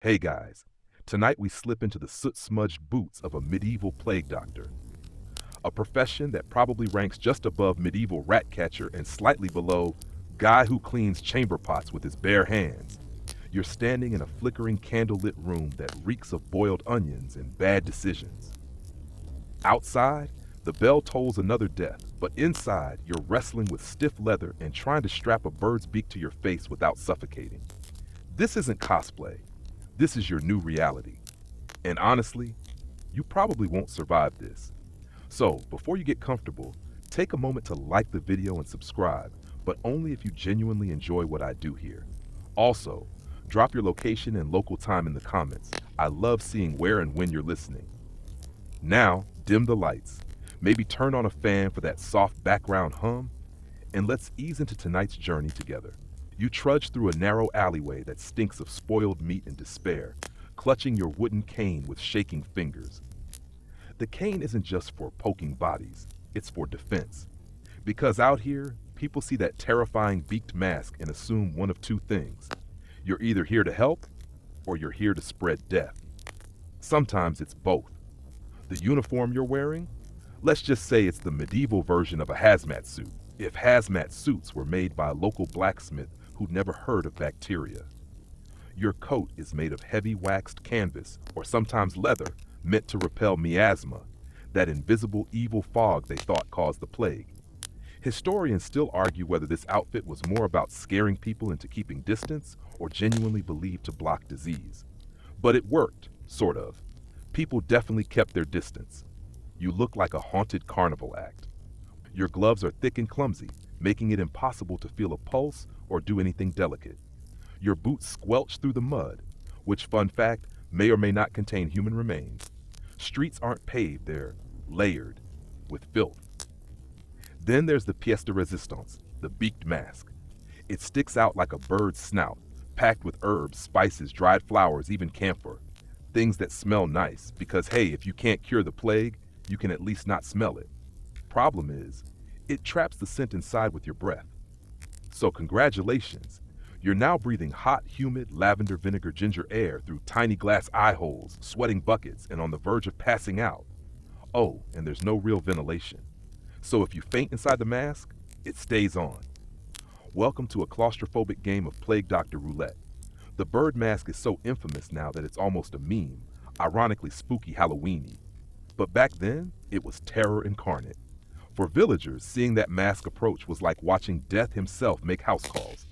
Hey guys, tonight we slip into the soot-smudged boots of a medieval plague doctor, a profession that probably ranks just above medieval rat catcher and slightly below guy who cleans chamber pots with his bare hands. You're standing in a flickering candlelit room that reeks of boiled onions and bad decisions. Outside, the bell tolls another death, but inside, you're wrestling with stiff leather and trying to strap a bird's beak to your face without suffocating. This isn't cosplay. This is your new reality. And honestly, you probably won't survive this. So, before you get comfortable, take a moment to like the video and subscribe, but only if you genuinely enjoy what I do here. Also, drop your location and local time in the comments. I love seeing where and when you're listening. Now, dim the lights. Maybe turn on a fan for that soft background hum, and let's ease into tonight's journey together. You trudge through a narrow alleyway that stinks of spoiled meat and despair, clutching your wooden cane with shaking fingers. The cane isn't just for poking bodies, it's for defense. Because out here, people see that terrifying beaked mask and assume one of two things. You're either here to help, or you're here to spread death. Sometimes it's both. The uniform you're wearing? Let's just say it's the medieval version of a hazmat suit, if hazmat suits were made by a local blacksmith who'd never heard of bacteria. Your coat is made of heavy waxed canvas, or sometimes leather, meant to repel miasma, that invisible evil fog they thought caused the plague. Historians still argue whether this outfit was more about scaring people into keeping distance or genuinely believed to block disease. But it worked, sort of. People definitely kept their distance. You look like a haunted carnival act. Your gloves are thick and clumsy, making it impossible to feel a pulse or do anything delicate. Your boots squelch through the mud, which, fun fact, may or may not contain human remains. Streets aren't paved, they're layered with filth. Then there's the pièce de résistance, the beaked mask. It sticks out like a bird's snout, packed with herbs, spices, dried flowers, even camphor. Things that smell nice, because hey, if you can't cure the plague, you can at least not smell it. Problem is, it traps the scent inside with your breath. So congratulations, you're now breathing hot, humid, lavender vinegar ginger air through tiny glass eye holes, sweating buckets, and on the verge of passing out. Oh, and there's no real ventilation. So if you faint inside the mask, it stays on. Welcome to a claustrophobic game of Plague Doctor Roulette. The bird mask is so infamous now that it's almost a meme, ironically spooky Halloweeny. But back then, it was terror incarnate. For villagers, seeing that mask approach was like watching death himself make house calls.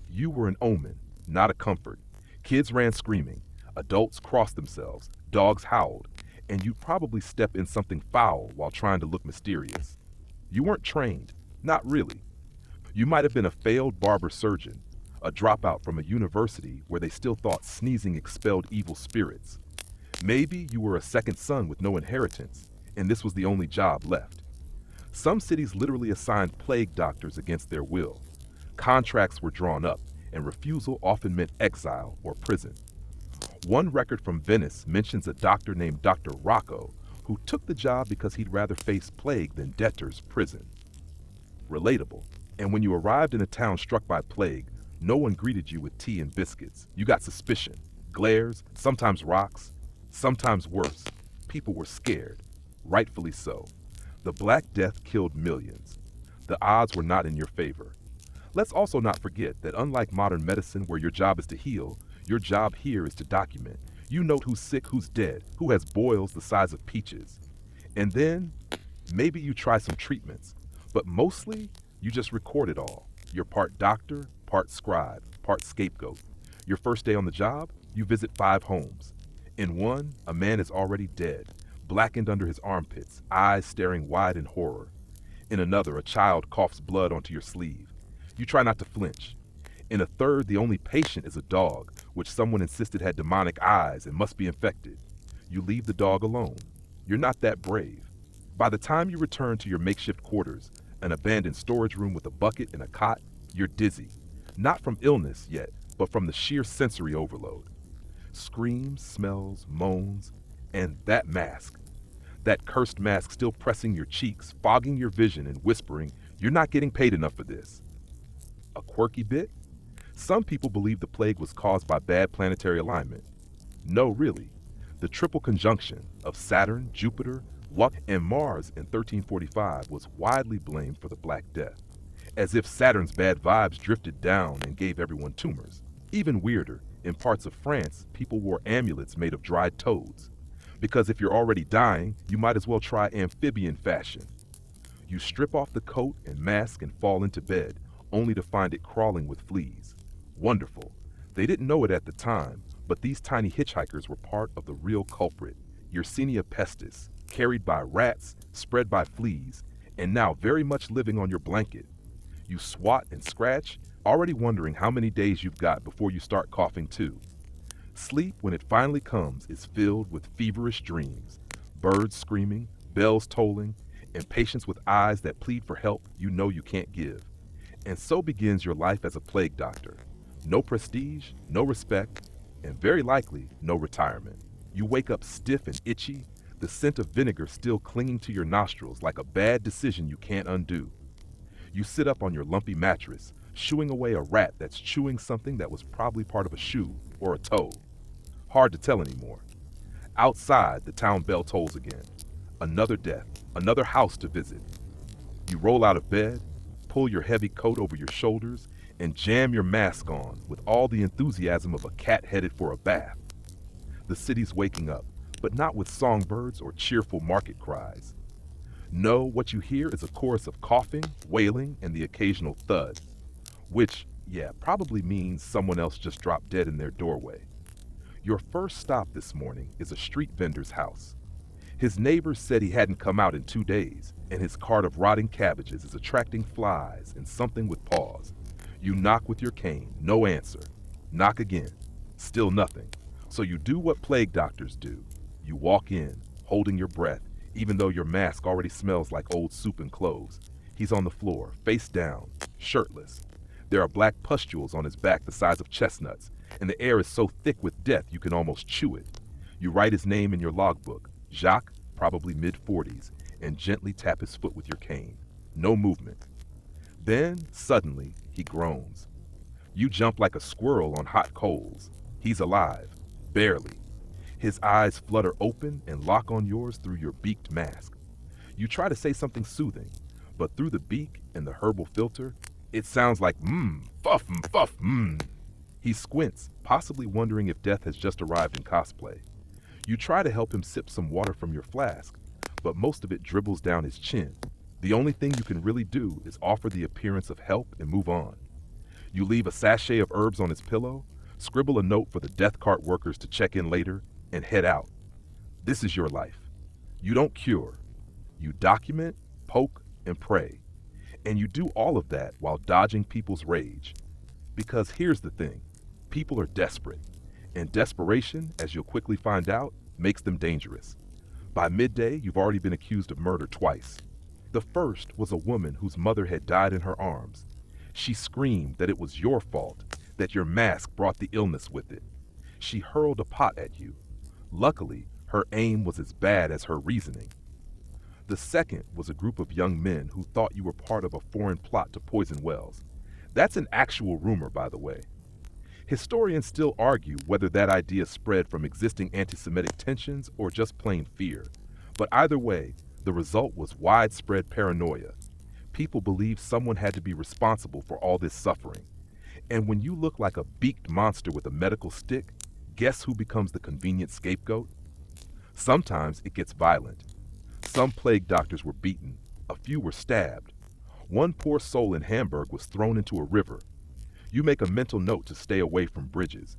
You were an omen, not a comfort. Kids ran screaming, adults crossed themselves, dogs howled, and you'd probably step in something foul while trying to look mysterious. You weren't trained, not really. You might have been a failed barber surgeon, a dropout from a university where they still thought sneezing expelled evil spirits. Maybe you were a second son with no inheritance, and this was the only job left. Some cities literally assigned plague doctors against their will. Contracts were drawn up, and refusal often meant exile or prison. One record from Venice mentions a doctor named Dr. Rocco, who took the job because he'd rather face plague than debtor's prison. Relatable. And when you arrived in a town struck by plague, no one greeted you with tea and biscuits. You got suspicion, glares, sometimes rocks, sometimes worse. People were scared, rightfully so. The Black Death killed millions. The odds were not in your favor. Let's also not forget that unlike modern medicine where your job is to heal, your job here is to document. You note who's sick, who's dead, who has boils the size of peaches. And then, maybe you try some treatments, but mostly, you just record it all. You're part doctor, part scribe, part scapegoat. Your first day on the job, you visit 5 homes. In one, a man is already dead, blackened under his armpits, eyes staring wide in horror. In another, a child coughs blood onto your sleeve. You try not to flinch. In a third, the only patient is a dog, which someone insisted had demonic eyes and must be infected. You leave the dog alone. You're not that brave. By the time you return to your makeshift quarters, an abandoned storage room with a bucket and a cot, you're dizzy. Not from illness yet, but from the sheer sensory overload. Screams, smells, moans, and that mask. That cursed mask still pressing your cheeks, fogging your vision and whispering, "You're not getting paid enough for this." A quirky bit? Some people believe the plague was caused by bad planetary alignment. No, really. The triple conjunction of Saturn, Jupiter, Luck, and Mars in 1345 was widely blamed for the Black Death, as if Saturn's bad vibes drifted down and gave everyone tumors. Even weirder, in parts of France, people wore amulets made of dried toads, because if you're already dying, you might as well try amphibian fashion. You strip off the coat and mask and fall into bed, only to find it crawling with fleas. Wonderful. They didn't know it at the time, but these tiny hitchhikers were part of the real culprit, Yersinia pestis, carried by rats, spread by fleas, and now very much living on your blanket. You swat and scratch, already wondering how many days you've got before you start coughing too. Sleep, when it finally comes, is filled with feverish dreams, birds screaming, bells tolling, and patients with eyes that plead for help you know you can't give. And so begins your life as a plague doctor. No prestige, no respect, and very likely no retirement. You wake up stiff and itchy, the scent of vinegar still clinging to your nostrils like a bad decision you can't undo. You sit up on your lumpy mattress, shooing away a rat that's chewing something that was probably part of a shoe or a toe. Hard to tell anymore. Outside, the town bell tolls again. Another death, another house to visit. You roll out of bed, pull your heavy coat over your shoulders, and jam your mask on with all the enthusiasm of a cat headed for a bath. The city's waking up, but not with songbirds or cheerful market cries. No, what you hear is a chorus of coughing, wailing, and the occasional thud, which, yeah, probably means someone else just dropped dead in their doorway. Your first stop this morning is a street vendor's house. His neighbors said he hadn't come out in 2 days, and his cart of rotting cabbages is attracting flies and something with paws. You knock with your cane, no answer. Knock again, still nothing. So you do what plague doctors do. You walk in, holding your breath, even though your mask already smells like old soup and cloves. He's on the floor, face down, shirtless. There are black pustules on his back the size of chestnuts, and the air is so thick with death you can almost chew it. You write his name in your logbook, Jacques, probably mid-40s, and gently tap his foot with your cane. No movement. Then, suddenly, he groans. You jump like a squirrel on hot coals. He's alive. Barely. His eyes flutter open and lock on yours through your beaked mask. You try to say something soothing, but through the beak and the herbal filter, it sounds like fuff, fuff, He squints, possibly wondering if death has just arrived in cosplay. You try to help him sip some water from your flask, but most of it dribbles down his chin. The only thing you can really do is offer the appearance of help and move on. You leave a sachet of herbs on his pillow, scribble a note for the death cart workers to check in later, and head out. This is your life. You don't cure. You document, poke, and pray. And you do all of that while dodging people's rage. Because here's the thing, people are desperate. And desperation, as you'll quickly find out, makes them dangerous. By midday, you've already been accused of murder twice. The first was a woman whose mother had died in her arms. She screamed that it was your fault, that your mask brought the illness with it. She hurled a pot at you. Luckily, her aim was as bad as her reasoning. The second was a group of young men who thought you were part of a foreign plot to poison wells. That's an actual rumor, by the way. Historians still argue whether that idea spread from existing anti-Semitic tensions or just plain fear. But either way, the result was widespread paranoia. People believed someone had to be responsible for all this suffering. And when you look like a beaked monster with a medical stick, guess who becomes the convenient scapegoat? Sometimes it gets violent. Some plague doctors were beaten. A few were stabbed. One poor soul in Hamburg was thrown into a river. You make a mental note to stay away from bridges.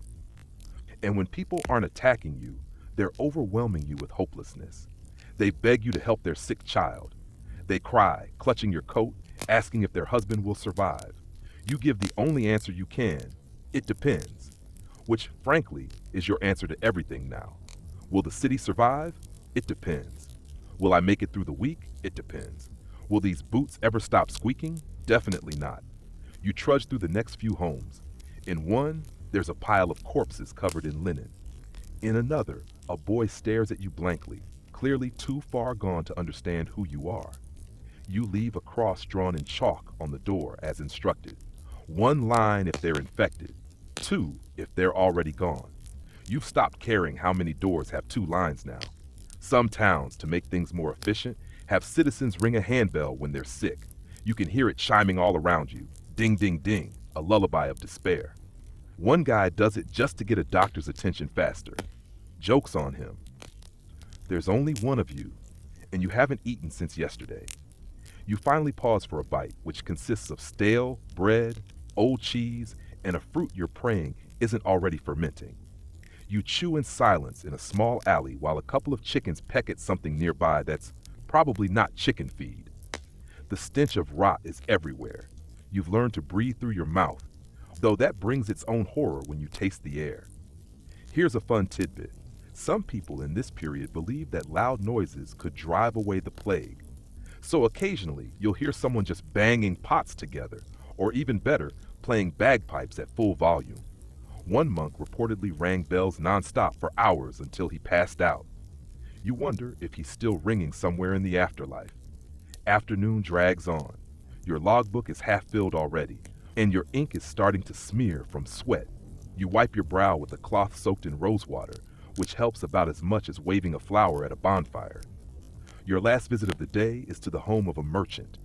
And when people aren't attacking you, they're overwhelming you with hopelessness. They beg you to help their sick child. They cry, clutching your coat, asking if their husband will survive. You give the only answer you can, it depends, which, frankly, is your answer to everything now. Will the city survive? It depends. Will I make it through the week? It depends. Will these boots ever stop squeaking? Definitely not. You trudge through the next few homes. In one, there's a pile of corpses covered in linen. In another, a boy stares at you blankly, clearly too far gone to understand who you are. You leave a cross drawn in chalk on the door as instructed. 1 line if they're infected, 2 if they're already gone. You've stopped caring how many doors have two lines now. Some towns, to make things more efficient, have citizens ring a handbell when they're sick. You can hear it chiming all around you. Ding, ding, ding, a lullaby of despair. One guy does it just to get a doctor's attention faster. Joke's on him. There's only one of you, and you haven't eaten since yesterday. You finally pause for a bite, which consists of stale bread, old cheese, and a fruit you're praying isn't already fermenting. You chew in silence in a small alley while a couple of chickens peck at something nearby that's probably not chicken feed. The stench of rot is everywhere. You've learned to breathe through your mouth, though that brings its own horror when you taste the air. Here's a fun tidbit. Some people in this period believe that loud noises could drive away the plague. So occasionally, you'll hear someone just banging pots together, or even better, playing bagpipes at full volume. One monk reportedly rang bells nonstop for hours until he passed out. You wonder if he's still ringing somewhere in the afterlife. Afternoon drags on. Your logbook is half filled already, and your ink is starting to smear from sweat. You wipe your brow with a cloth soaked in rose water, which helps about as much as waving a flower at a bonfire. Your last visit of the day is to the home of a merchant.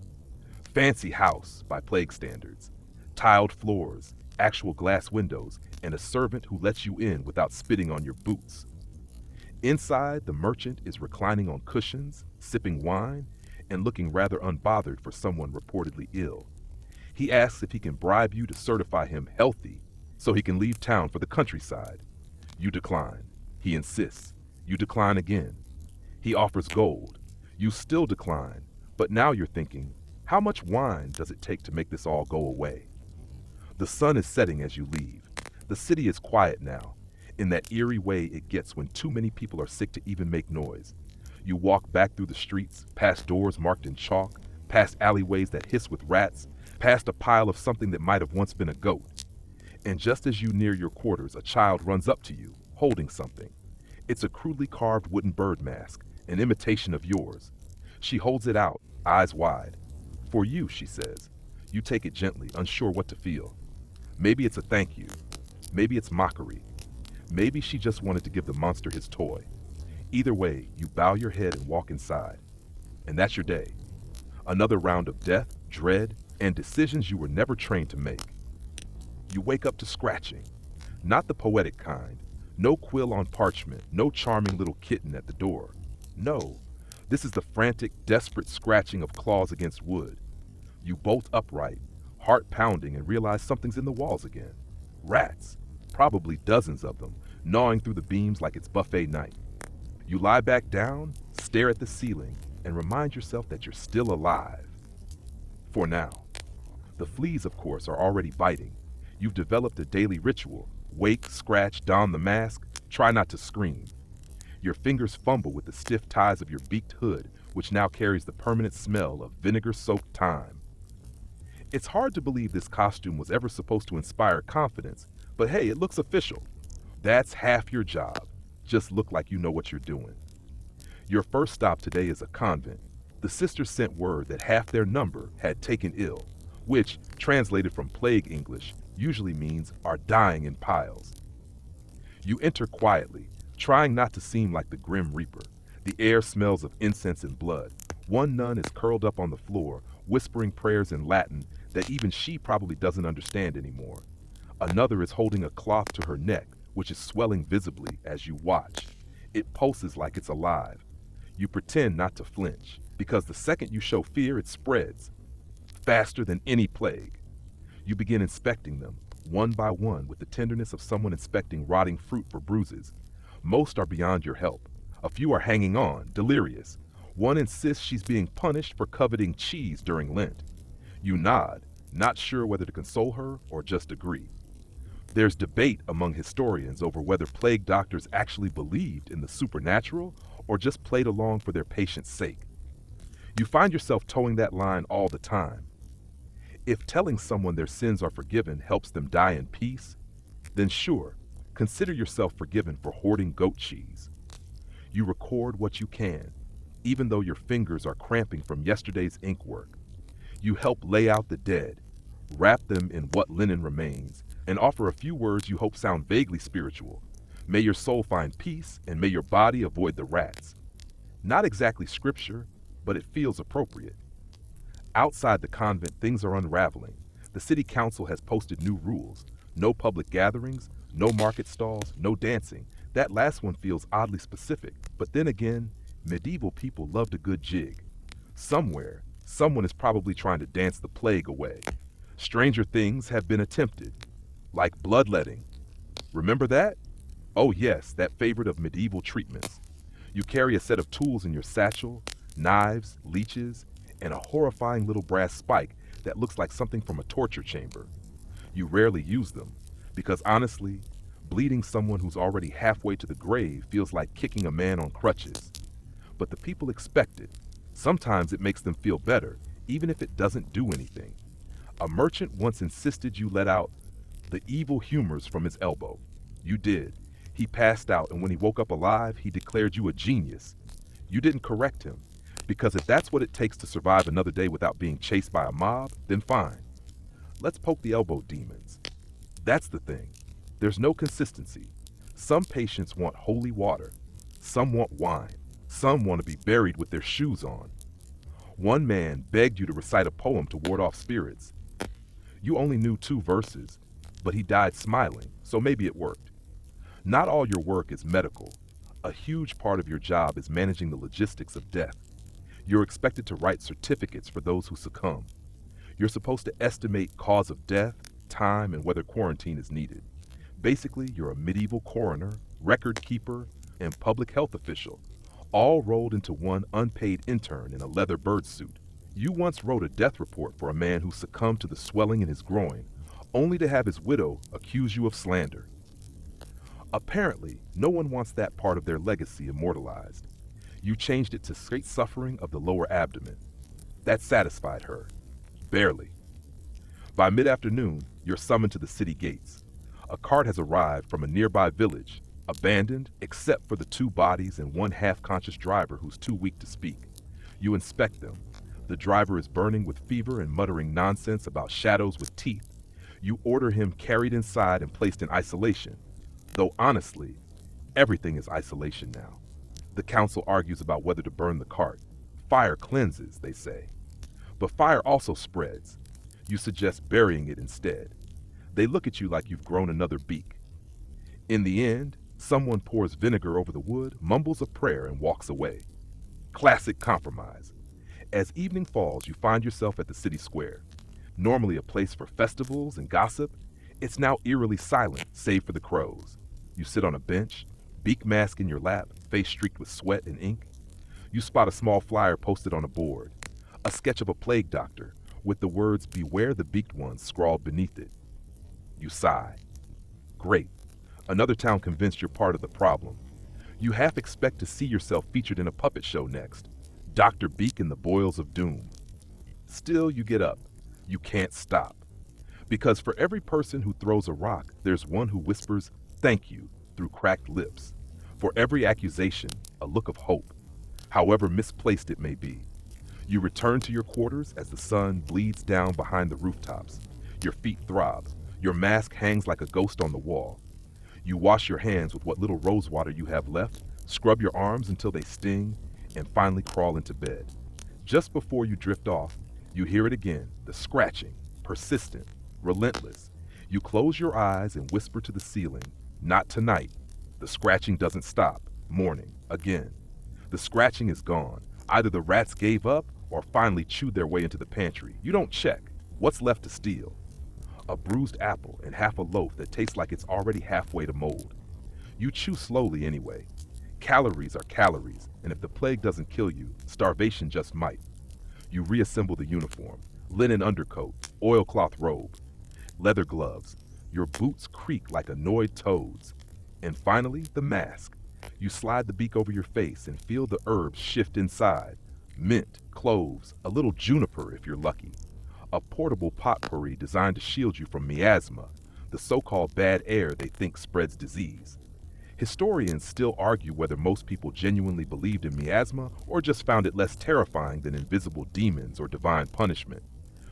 Fancy house by plague standards. Tiled floors, actual glass windows, and a servant who lets you in without spitting on your boots. Inside, the merchant is reclining on cushions, sipping wine, and looking rather unbothered for someone reportedly ill. He asks if he can bribe you to certify him healthy so he can leave town for the countryside. You decline. He insists. You decline again. He offers gold. You still decline, but now you're thinking, how much wine does it take to make this all go away? The sun is setting as you leave. The city is quiet now, in that eerie way it gets when too many people are sick to even make noise. You walk back through the streets, past doors marked in chalk, past alleyways that hiss with rats, past a pile of something that might have once been a goat. And just as you near your quarters, a child runs up to you, holding something. It's a crudely carved wooden bird mask, an imitation of yours. She holds it out, eyes wide. For you, she says. You take it gently, unsure what to feel. Maybe it's a thank you. Maybe it's mockery. Maybe she just wanted to give the monster his toy. Either way, you bow your head and walk inside. And that's your day. Another round of death, dread, and decisions you were never trained to make. You wake up to scratching. Not the poetic kind. No quill on parchment, no charming little kitten at the door. No, this is the frantic, desperate scratching of claws against wood. You bolt upright, heart pounding, and realize something's in the walls again. Rats, probably dozens of them, gnawing through the beams like it's buffet night. You lie back down, stare at the ceiling, and remind yourself that you're still alive. For now. The fleas, of course, are already biting. You've developed a daily ritual. Wake, scratch, don the mask, try not to scream. Your fingers fumble with the stiff ties of your beaked hood, which now carries the permanent smell of vinegar-soaked thyme. It's hard to believe this costume was ever supposed to inspire confidence, but hey, it looks official. That's half your job. Just look like you know what you're doing. Your first stop today is a convent. The sisters sent word that half their number had taken ill, which, translated from plague English, usually means are dying in piles. You enter quietly, trying not to seem like the Grim Reaper. The air smells of incense and blood. One nun is curled up on the floor, whispering prayers in Latin that even she probably doesn't understand anymore. Another is holding a cloth to her neck, which is swelling visibly as you watch. It pulses like it's alive. You pretend not to flinch, because the second you show fear, it spreads. Faster than any plague. You begin inspecting them, one by one, with the tenderness of someone inspecting rotting fruit for bruises. Most are beyond your help. A few are hanging on, delirious. One insists she's being punished for coveting cheese during Lent. You nod, not sure whether to console her or just agree. There's debate among historians over whether plague doctors actually believed in the supernatural or just played along for their patient's sake. You find yourself towing that line all the time. If telling someone their sins are forgiven helps them die in peace, then sure, consider yourself forgiven for hoarding goat cheese. You record what you can, even though your fingers are cramping from yesterday's ink work. You help lay out the dead, wrap them in what linen remains, and offer a few words you hope sound vaguely spiritual. May your soul find peace, and may your body avoid the rats. Not exactly scripture, but it feels appropriate. Outside the convent, things are unraveling. The city council has posted new rules. No public gatherings, no market stalls, no dancing. That last one feels oddly specific, but then again, medieval people loved a good jig. Somewhere, someone is probably trying to dance the plague away. Stranger things have been attempted, like bloodletting. Remember that? Oh yes, that favorite of medieval treatments. You carry a set of tools in your satchel, knives, leeches, and a horrifying little brass spike that looks like something from a torture chamber. You rarely use them, because honestly, bleeding someone who's already halfway to the grave feels like kicking a man on crutches. But the people expect it. Sometimes it makes them feel better, even if it doesn't do anything. A merchant once insisted you let out the evil humors from his elbow. You did. He passed out, and when he woke up alive, he declared you a genius. You didn't correct him, because if that's what it takes to survive another day without being chased by a mob, then fine. Let's poke the elbow demons. That's the thing. There's no consistency. Some patients want holy water. Some want wine. Some want to be buried with their shoes on. One man begged you to recite a poem to ward off spirits. You only knew 2 verses, but he died smiling, so maybe it worked. Not all your work is medical. A huge part of your job is managing the logistics of death. You're expected to write certificates for those who succumb. You're supposed to estimate cause of death, time, and whether quarantine is needed. Basically, you're a medieval coroner, record keeper, and public health official, all rolled into one unpaid intern in a leather bird suit. You once wrote a death report for a man who succumbed to the swelling in his groin, only to have his widow accuse you of slander. Apparently, no one wants that part of their legacy immortalized. You changed it to straight suffering of the lower abdomen. That satisfied her. Barely. By mid-afternoon, you're summoned to the city gates. A cart has arrived from a nearby village, abandoned except for the 2 bodies and one half-conscious driver who's too weak to speak. You inspect them. The driver is burning with fever and muttering nonsense about shadows with teeth. You order him carried inside and placed in isolation. Though honestly, everything is isolation now. The council argues about whether to burn the cart. Fire cleanses, they say. But fire also spreads. You suggest burying it instead. They look at you like you've grown another beak. In the end, someone pours vinegar over the wood, mumbles a prayer, and walks away. Classic compromise. As evening falls, you find yourself at the city square. Normally a place for festivals and gossip, it's now eerily silent, save for the crows. You sit on a bench, beak mask in your lap, face streaked with sweat and ink. You spot a small flyer posted on a board, a sketch of a plague doctor, with the words "Beware the beaked ones" scrawled beneath it. You sigh. Great. Another town convinced you're part of the problem. You half expect to see yourself featured in a puppet show next. Dr. Beak and the Boils of Doom. Still, you get up. You can't stop. Because for every person who throws a rock, there's one who whispers, "Thank you," through cracked lips. For every accusation, a look of hope, however misplaced it may be. You return to your quarters as the sun bleeds down behind the rooftops. Your feet throb. Your mask hangs like a ghost on the wall. You wash your hands with what little rose water you have left, scrub your arms until they sting, and finally crawl into bed. Just before you drift off, you hear it again, the scratching, persistent, relentless. You close your eyes and whisper to the ceiling, "Not tonight." The scratching doesn't stop. Morning, again. The scratching is gone. Either the rats gave up or finally chewed their way into the pantry. You don't check. What's left to steal? A bruised apple and half a loaf that tastes like it's already halfway to mold. You chew slowly anyway. Calories are calories, and if the plague doesn't kill you, starvation just might. You reassemble the uniform, linen undercoat, oilcloth robe, leather gloves. Your boots creak like annoyed toads. And finally, the mask. You slide the beak over your face and feel the herbs shift inside. Mint, cloves, a little juniper if you're lucky. A portable potpourri designed to shield you from miasma, the so-called bad air they think spreads disease. Historians still argue whether most people genuinely believed in miasma or just found it less terrifying than invisible demons or divine punishment.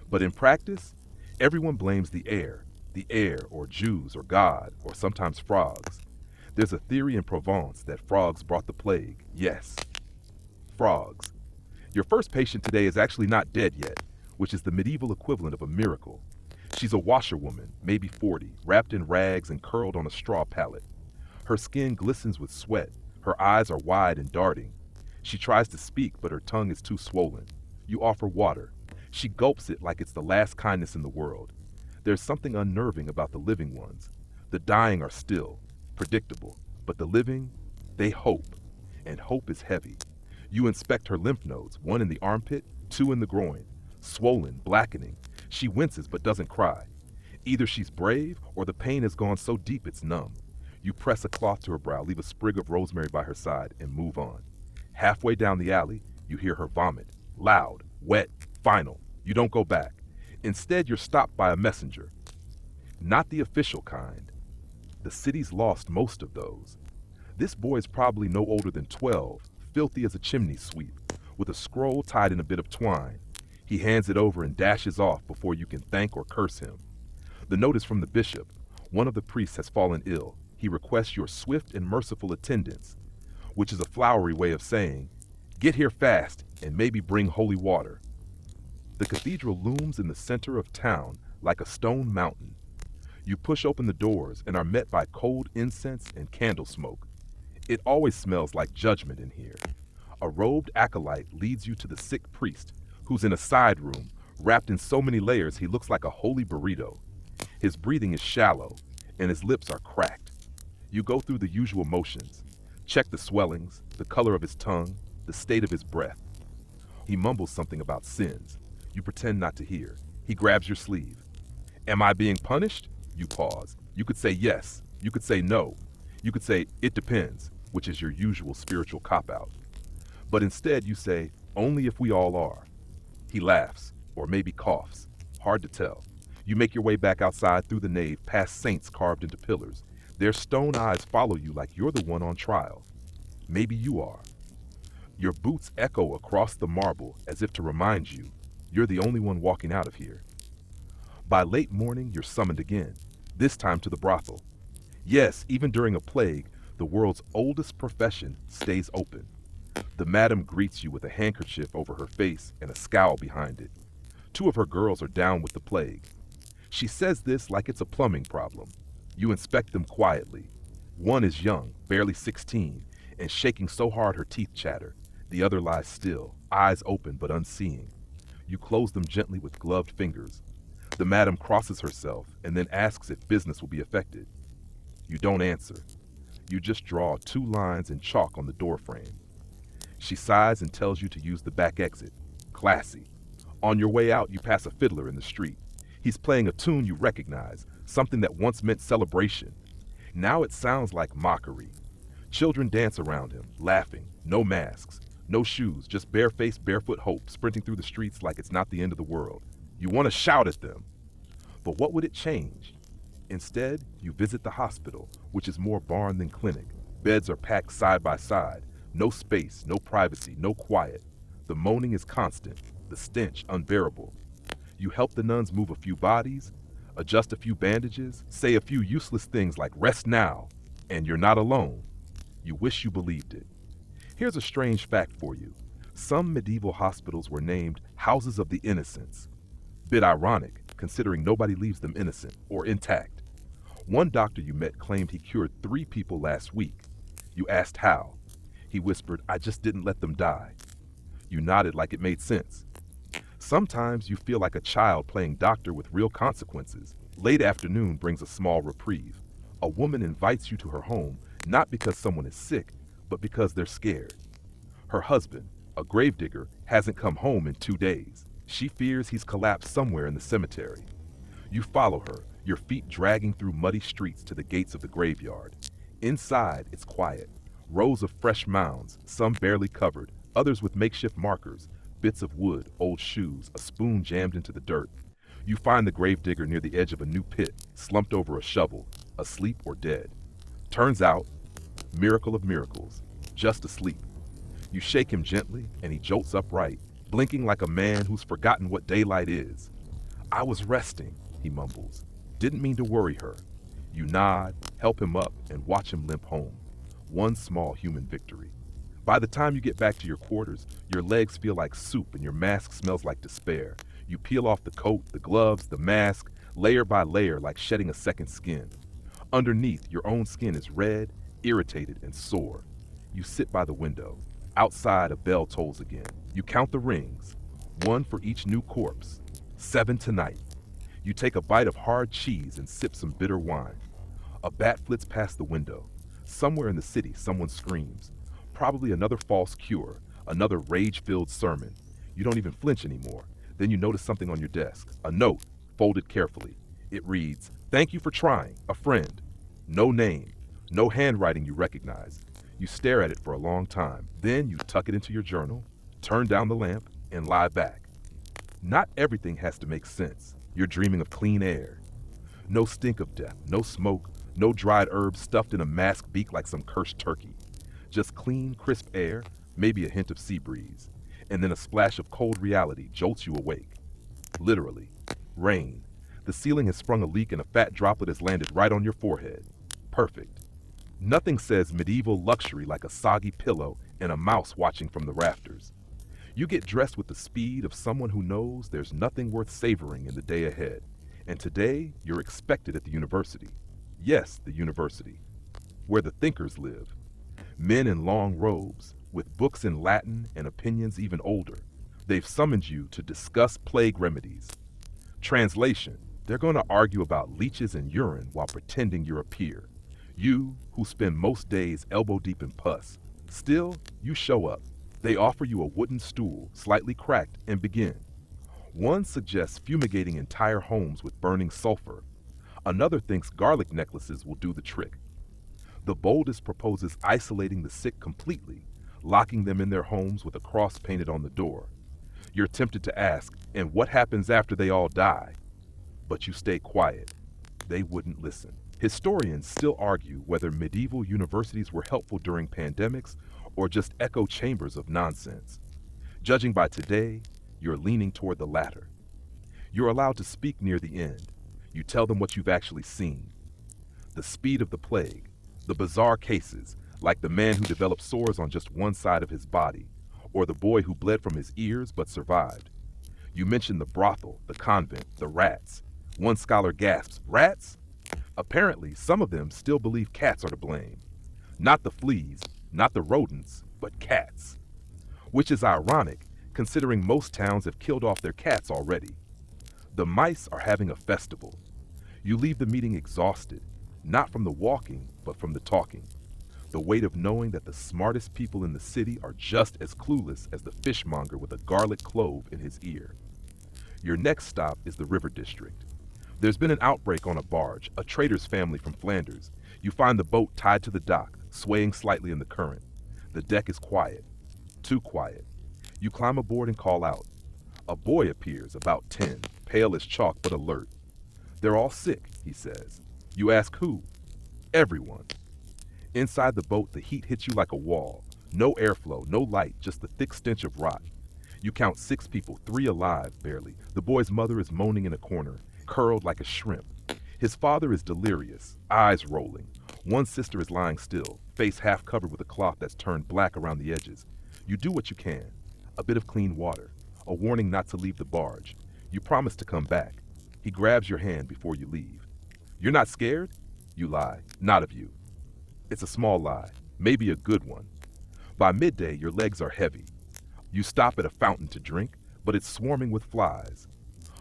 But in practice, everyone blames the air or Jews or God or sometimes frogs. There's a theory in Provence that frogs brought the plague. Yes, frogs. Your first patient today is actually not dead yet, which is the medieval equivalent of a miracle. She's a washerwoman, maybe 40, wrapped in rags and curled on a straw pallet. Her skin glistens with sweat, her eyes are wide and darting. She tries to speak, but her tongue is too swollen. You offer water. She gulps it like it's the last kindness in the world. There's something unnerving about the living ones. The dying are still, predictable, but the living, they hope, and hope is heavy. You inspect her lymph nodes, one in the armpit, two in the groin, swollen, blackening. She winces but doesn't cry. Either she's brave or the pain has gone so deep it's numb. You press a cloth to her brow, leave a sprig of rosemary by her side, and move on. Halfway down the alley, you hear her vomit. Loud, wet, final. You don't go back. Instead, you're stopped by a messenger. Not the official kind. The city's lost most of those. This boy is probably no older than 12, filthy as a chimney sweep, with a scroll tied in a bit of twine. He hands it over and dashes off before you can thank or curse him. The note is from the bishop. One of the priests has fallen ill. He requests your swift and merciful attendance, which is a flowery way of saying, get here fast and maybe bring holy water. The cathedral looms in the center of town like a stone mountain. You push open the doors and are met by cold incense and candle smoke. It always smells like judgment in here. A robed acolyte leads you to the sick priest, who's in a side room, wrapped in so many layers he looks like a holy burrito. His breathing is shallow, and his lips are cracked. You go through the usual motions. Check the swellings, the color of his tongue, the state of his breath. He mumbles something about sins. You pretend not to hear. He grabs your sleeve. Am I being punished? You pause. You could say yes. You could say no. You could say, it depends, which is your usual spiritual cop-out. But instead you say, only if we all are. He laughs, or maybe coughs. Hard to tell. You make your way back outside through the nave, past saints carved into pillars. Their stone eyes follow you like you're the one on trial. Maybe you are. Your boots echo across the marble as if to remind you, you're the only one walking out of here. By late morning, you're summoned again, this time to the brothel. Yes, even during a plague, the world's oldest profession stays open. The madam greets you with a handkerchief over her face and a scowl behind it. Two of her girls are down with the plague. She says this like it's a plumbing problem. You inspect them quietly. One is young, barely 16, and shaking so hard her teeth chatter. The other lies still, eyes open but unseeing. You close them gently with gloved fingers. The madam crosses herself and then asks if business will be affected. You don't answer. You just draw 2 lines in chalk on the door frame. She sighs and tells you to use the back exit. Classy. On your way out, you pass a fiddler in the street. He's playing a tune you recognize, something that once meant celebration. Now it sounds like mockery. Children dance around him, laughing, no masks, no shoes, just barefaced, barefoot hope sprinting through the streets like it's not the end of the world. You want to shout at them. But what would it change? Instead, you visit the hospital, which is more barn than clinic. Beds are packed side by side. No space, no privacy, no quiet. The moaning is constant, the stench unbearable. You help the nuns move a few bodies, adjust a few bandages, say a few useless things like rest now, and you're not alone. You wish you believed it. Here's a strange fact for you. Some medieval hospitals were named Houses of the Innocents. Bit ironic, considering nobody leaves them innocent or intact. One doctor you met claimed he cured 3 people last week. You asked how. He whispered, I just didn't let them die. You nodded like it made sense. Sometimes you feel like a child playing doctor with real consequences. Late afternoon brings a small reprieve. A woman invites you to her home, not because someone is sick, but because they're scared. Her husband, a gravedigger, hasn't come home in 2 days. She fears he's collapsed somewhere in the cemetery. You follow her, your feet dragging through muddy streets to the gates of the graveyard. Inside, it's quiet. Rows of fresh mounds, some barely covered, others with makeshift markers, bits of wood, old shoes, a spoon jammed into the dirt. You find the gravedigger near the edge of a new pit, slumped over a shovel, asleep or dead. Turns out, miracle of miracles, just asleep. You shake him gently, and he jolts upright, blinking like a man who's forgotten what daylight is. I was resting, he mumbles. Didn't mean to worry her. You nod, help him up, and watch him limp home. One small human victory. By the time you get back to your quarters, your legs feel like soup and your mask smells like despair. You peel off the coat, the gloves, the mask, layer by layer like shedding a second skin. Underneath, your own skin is red, irritated, and sore. You sit by the window. Outside, a bell tolls again. You count the rings, one for each new corpse. 7 tonight. You take a bite of hard cheese and sip some bitter wine. A bat flits past the window. Somewhere in the city, someone screams. Probably another false cure, another rage-filled sermon. You don't even flinch anymore. Then you notice something on your desk, a note, folded carefully. It reads, "Thank you for trying, a friend." No name, no handwriting you recognize. You stare at it for a long time. Then you tuck it into your journal, turn down the lamp, and lie back. Not everything has to make sense. You're dreaming of clean air. No stink of death, no smoke, no dried herbs stuffed in a mask beak like some cursed turkey. Just clean, crisp air, maybe a hint of sea breeze. And then a splash of cold reality jolts you awake. Literally. Rain. The ceiling has sprung a leak and a fat droplet has landed right on your forehead. Perfect. Nothing says medieval luxury like a soggy pillow and a mouse watching from the rafters. You get dressed with the speed of someone who knows there's nothing worth savoring in the day ahead. And today, you're expected at the university. Yes, the university. Where the thinkers live. Men in long robes, with books in Latin and opinions even older. They've summoned you to discuss plague remedies. Translation, they're going to argue about leeches and urine while pretending you're a peer. You, who spend most days elbow deep in pus. Still, you show up. They offer you a wooden stool, slightly cracked, and begin. One suggests fumigating entire homes with burning sulfur. Another thinks garlic necklaces will do the trick. The boldest proposes isolating the sick completely, locking them in their homes with a cross painted on the door. You're tempted to ask, and what happens after they all die? But you stay quiet. They wouldn't listen. Historians still argue whether medieval universities were helpful during pandemics or just echo chambers of nonsense. Judging by today, you're leaning toward the latter. You're allowed to speak near the end. You tell them what you've actually seen. The speed of the plague, the bizarre cases, like the man who developed sores on just one side of his body, or the boy who bled from his ears but survived. You mention the brothel, the convent, the rats. One scholar gasps, "Rats?" Apparently, some of them still believe cats are to blame. Not the fleas, not the rodents, but cats. Which is ironic, considering most towns have killed off their cats already. The mice are having a festival. You leave the meeting exhausted, not from the walking, but from the talking. The weight of knowing that the smartest people in the city are just as clueless as the fishmonger with a garlic clove in his ear. Your next stop is the river district. There's been an outbreak on a barge, a trader's family from Flanders. You find the boat tied to the dock, swaying slightly in the current. The deck is quiet. Too quiet. You climb aboard and call out. A boy appears, about 10, pale as chalk but alert. "They're all sick," he says. You ask who? Everyone. Inside the boat, the heat hits you like a wall. No airflow, no light, just the thick stench of rot. You count 6 people, 3 alive, barely. The boy's mother is moaning in a corner, curled like a shrimp. His father is delirious, eyes rolling. One sister is lying still, face half covered with a cloth that's turned black around the edges. You do what you can. A bit of clean water, a warning not to leave the barge. You promise to come back. He grabs your hand before you leave. "You're not scared?" You lie. "Not of you." It's a small lie, maybe a good one. By midday, your legs are heavy. You stop at a fountain to drink, but it's swarming with flies.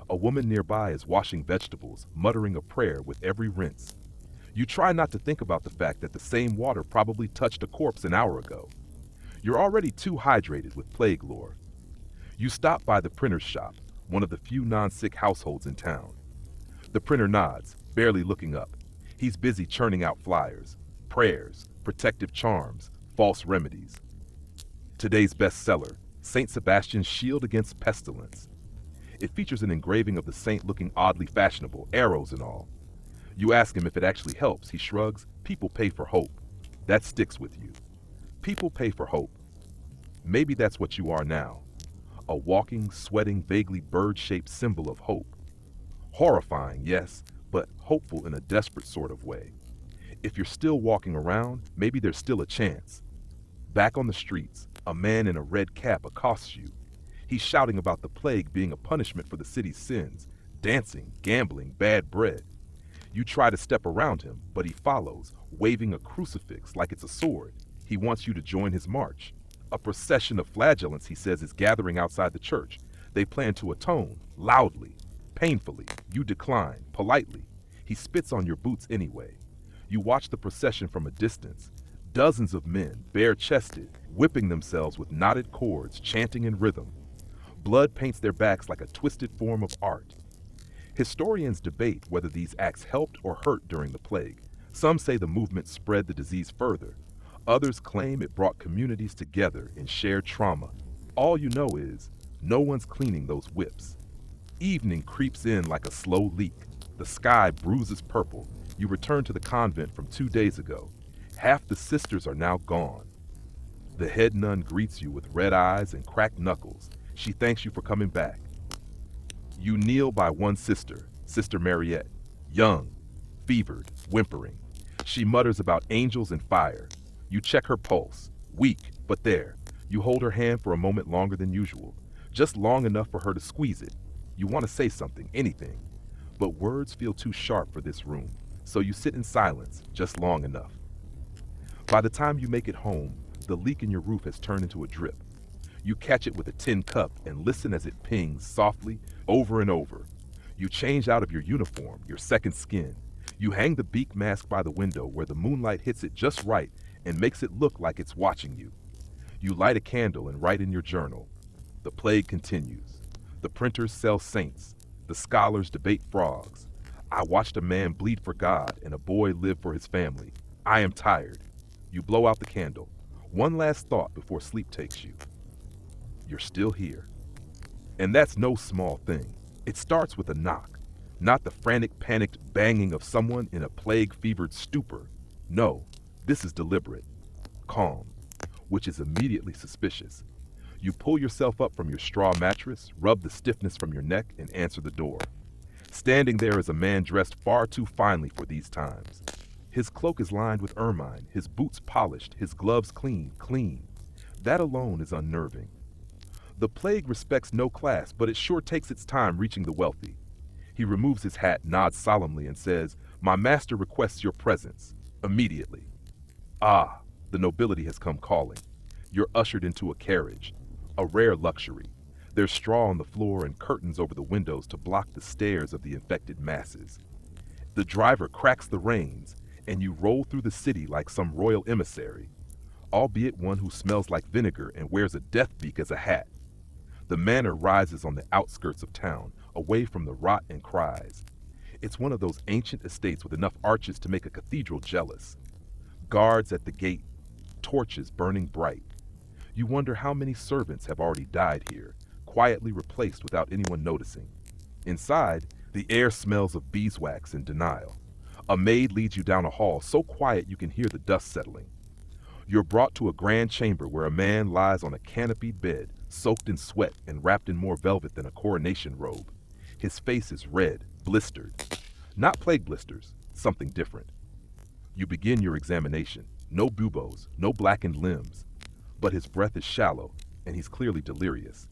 A woman nearby is washing vegetables, muttering a prayer with every rinse. You try not to think about the fact that the same water probably touched a corpse an hour ago. You're already too hydrated with plague lore. You stop by the printer's shop, one of the few non-sick households in town. The printer nods, barely looking up. He's busy churning out flyers, prayers, protective charms, false remedies. Today's bestseller, St. Sebastian's Shield Against Pestilence. It features an engraving of the saint looking oddly fashionable, arrows and all. You ask him if it actually helps. He shrugs. People pay for hope. That sticks with you. People pay for hope. Maybe that's what you are now. A walking, sweating, vaguely bird-shaped symbol of hope. Horrifying, yes, but hopeful in a desperate sort of way. If you're still walking around, maybe there's still a chance. Back on the streets, a man in a red cap accosts you. He's shouting about the plague being a punishment for the city's sins, dancing, gambling, bad bread. You try to step around him, but he follows, waving a crucifix like it's a sword. He wants you to join his march. A procession of flagellants, he says, is gathering outside the church. They plan to atone, loudly, painfully. You decline, politely. He spits on your boots anyway. You watch the procession from a distance. Dozens of men, bare-chested, whipping themselves with knotted cords, chanting in rhythm. Blood paints their backs like a twisted form of art. Historians debate whether these acts helped or hurt during the plague. Some say the movement spread the disease further. Others claim it brought communities together in shared trauma. All you know is, no one's cleaning those whips. Evening creeps in like a slow leak. The sky bruises purple. You return to the convent from 2 days ago. Half the sisters are now gone. The head nun greets you with red eyes and cracked knuckles. She thanks you for coming back. You kneel by one sister, Sister Mariette, young, fevered, whimpering. She mutters about angels and fire. You check her pulse, weak, but there. You hold her hand for a moment longer than usual, just long enough for her to squeeze it. You want to say something, anything, but words feel too sharp for this room, so you sit in silence just long enough. By the time you make it home, the leak in your roof has turned into a drip. You catch it with a tin cup and listen as it pings softly over and over. You change out of your uniform, your second skin. You hang the beak mask by the window where the moonlight hits it just right and makes it look like it's watching you. You light a candle and write in your journal. The plague continues. The printers sell saints. The scholars debate frogs. I watched a man bleed for God and a boy live for his family. I am tired. You blow out the candle. One last thought before sleep takes you. You're still here. And that's no small thing. It starts with a knock, not the frantic, panicked banging of someone in a plague-fevered stupor. No, this is deliberate, calm, which is immediately suspicious. You pull yourself up from your straw mattress, rub the stiffness from your neck, and answer the door. Standing there is a man dressed far too finely for these times. His cloak is lined with ermine, his boots polished, his gloves clean. That alone is unnerving. The plague respects no class, but it sure takes its time reaching the wealthy. He removes his hat, nods solemnly, and says, "My master requests your presence, immediately." Ah, the nobility has come calling. You're ushered into a carriage, a rare luxury. There's straw on the floor and curtains over the windows to block the stares of the infected masses. The driver cracks the reins, and you roll through the city like some royal emissary, albeit one who smells like vinegar and wears a death beak as a hat. The manor rises on the outskirts of town, away from the rot and cries. It's one of those ancient estates with enough arches to make a cathedral jealous. Guards at the gate, torches burning bright. You wonder how many servants have already died here, quietly replaced without anyone noticing. Inside, the air smells of beeswax and denial. A maid leads you down a hall so quiet you can hear the dust settling. You're brought to a grand chamber where a man lies on a canopied bed, soaked in sweat and wrapped in more velvet than a coronation robe. His face is red, blistered. Not plague blisters, something different. You begin your examination. No buboes, no blackened limbs. But his breath is shallow, and he's clearly delirious.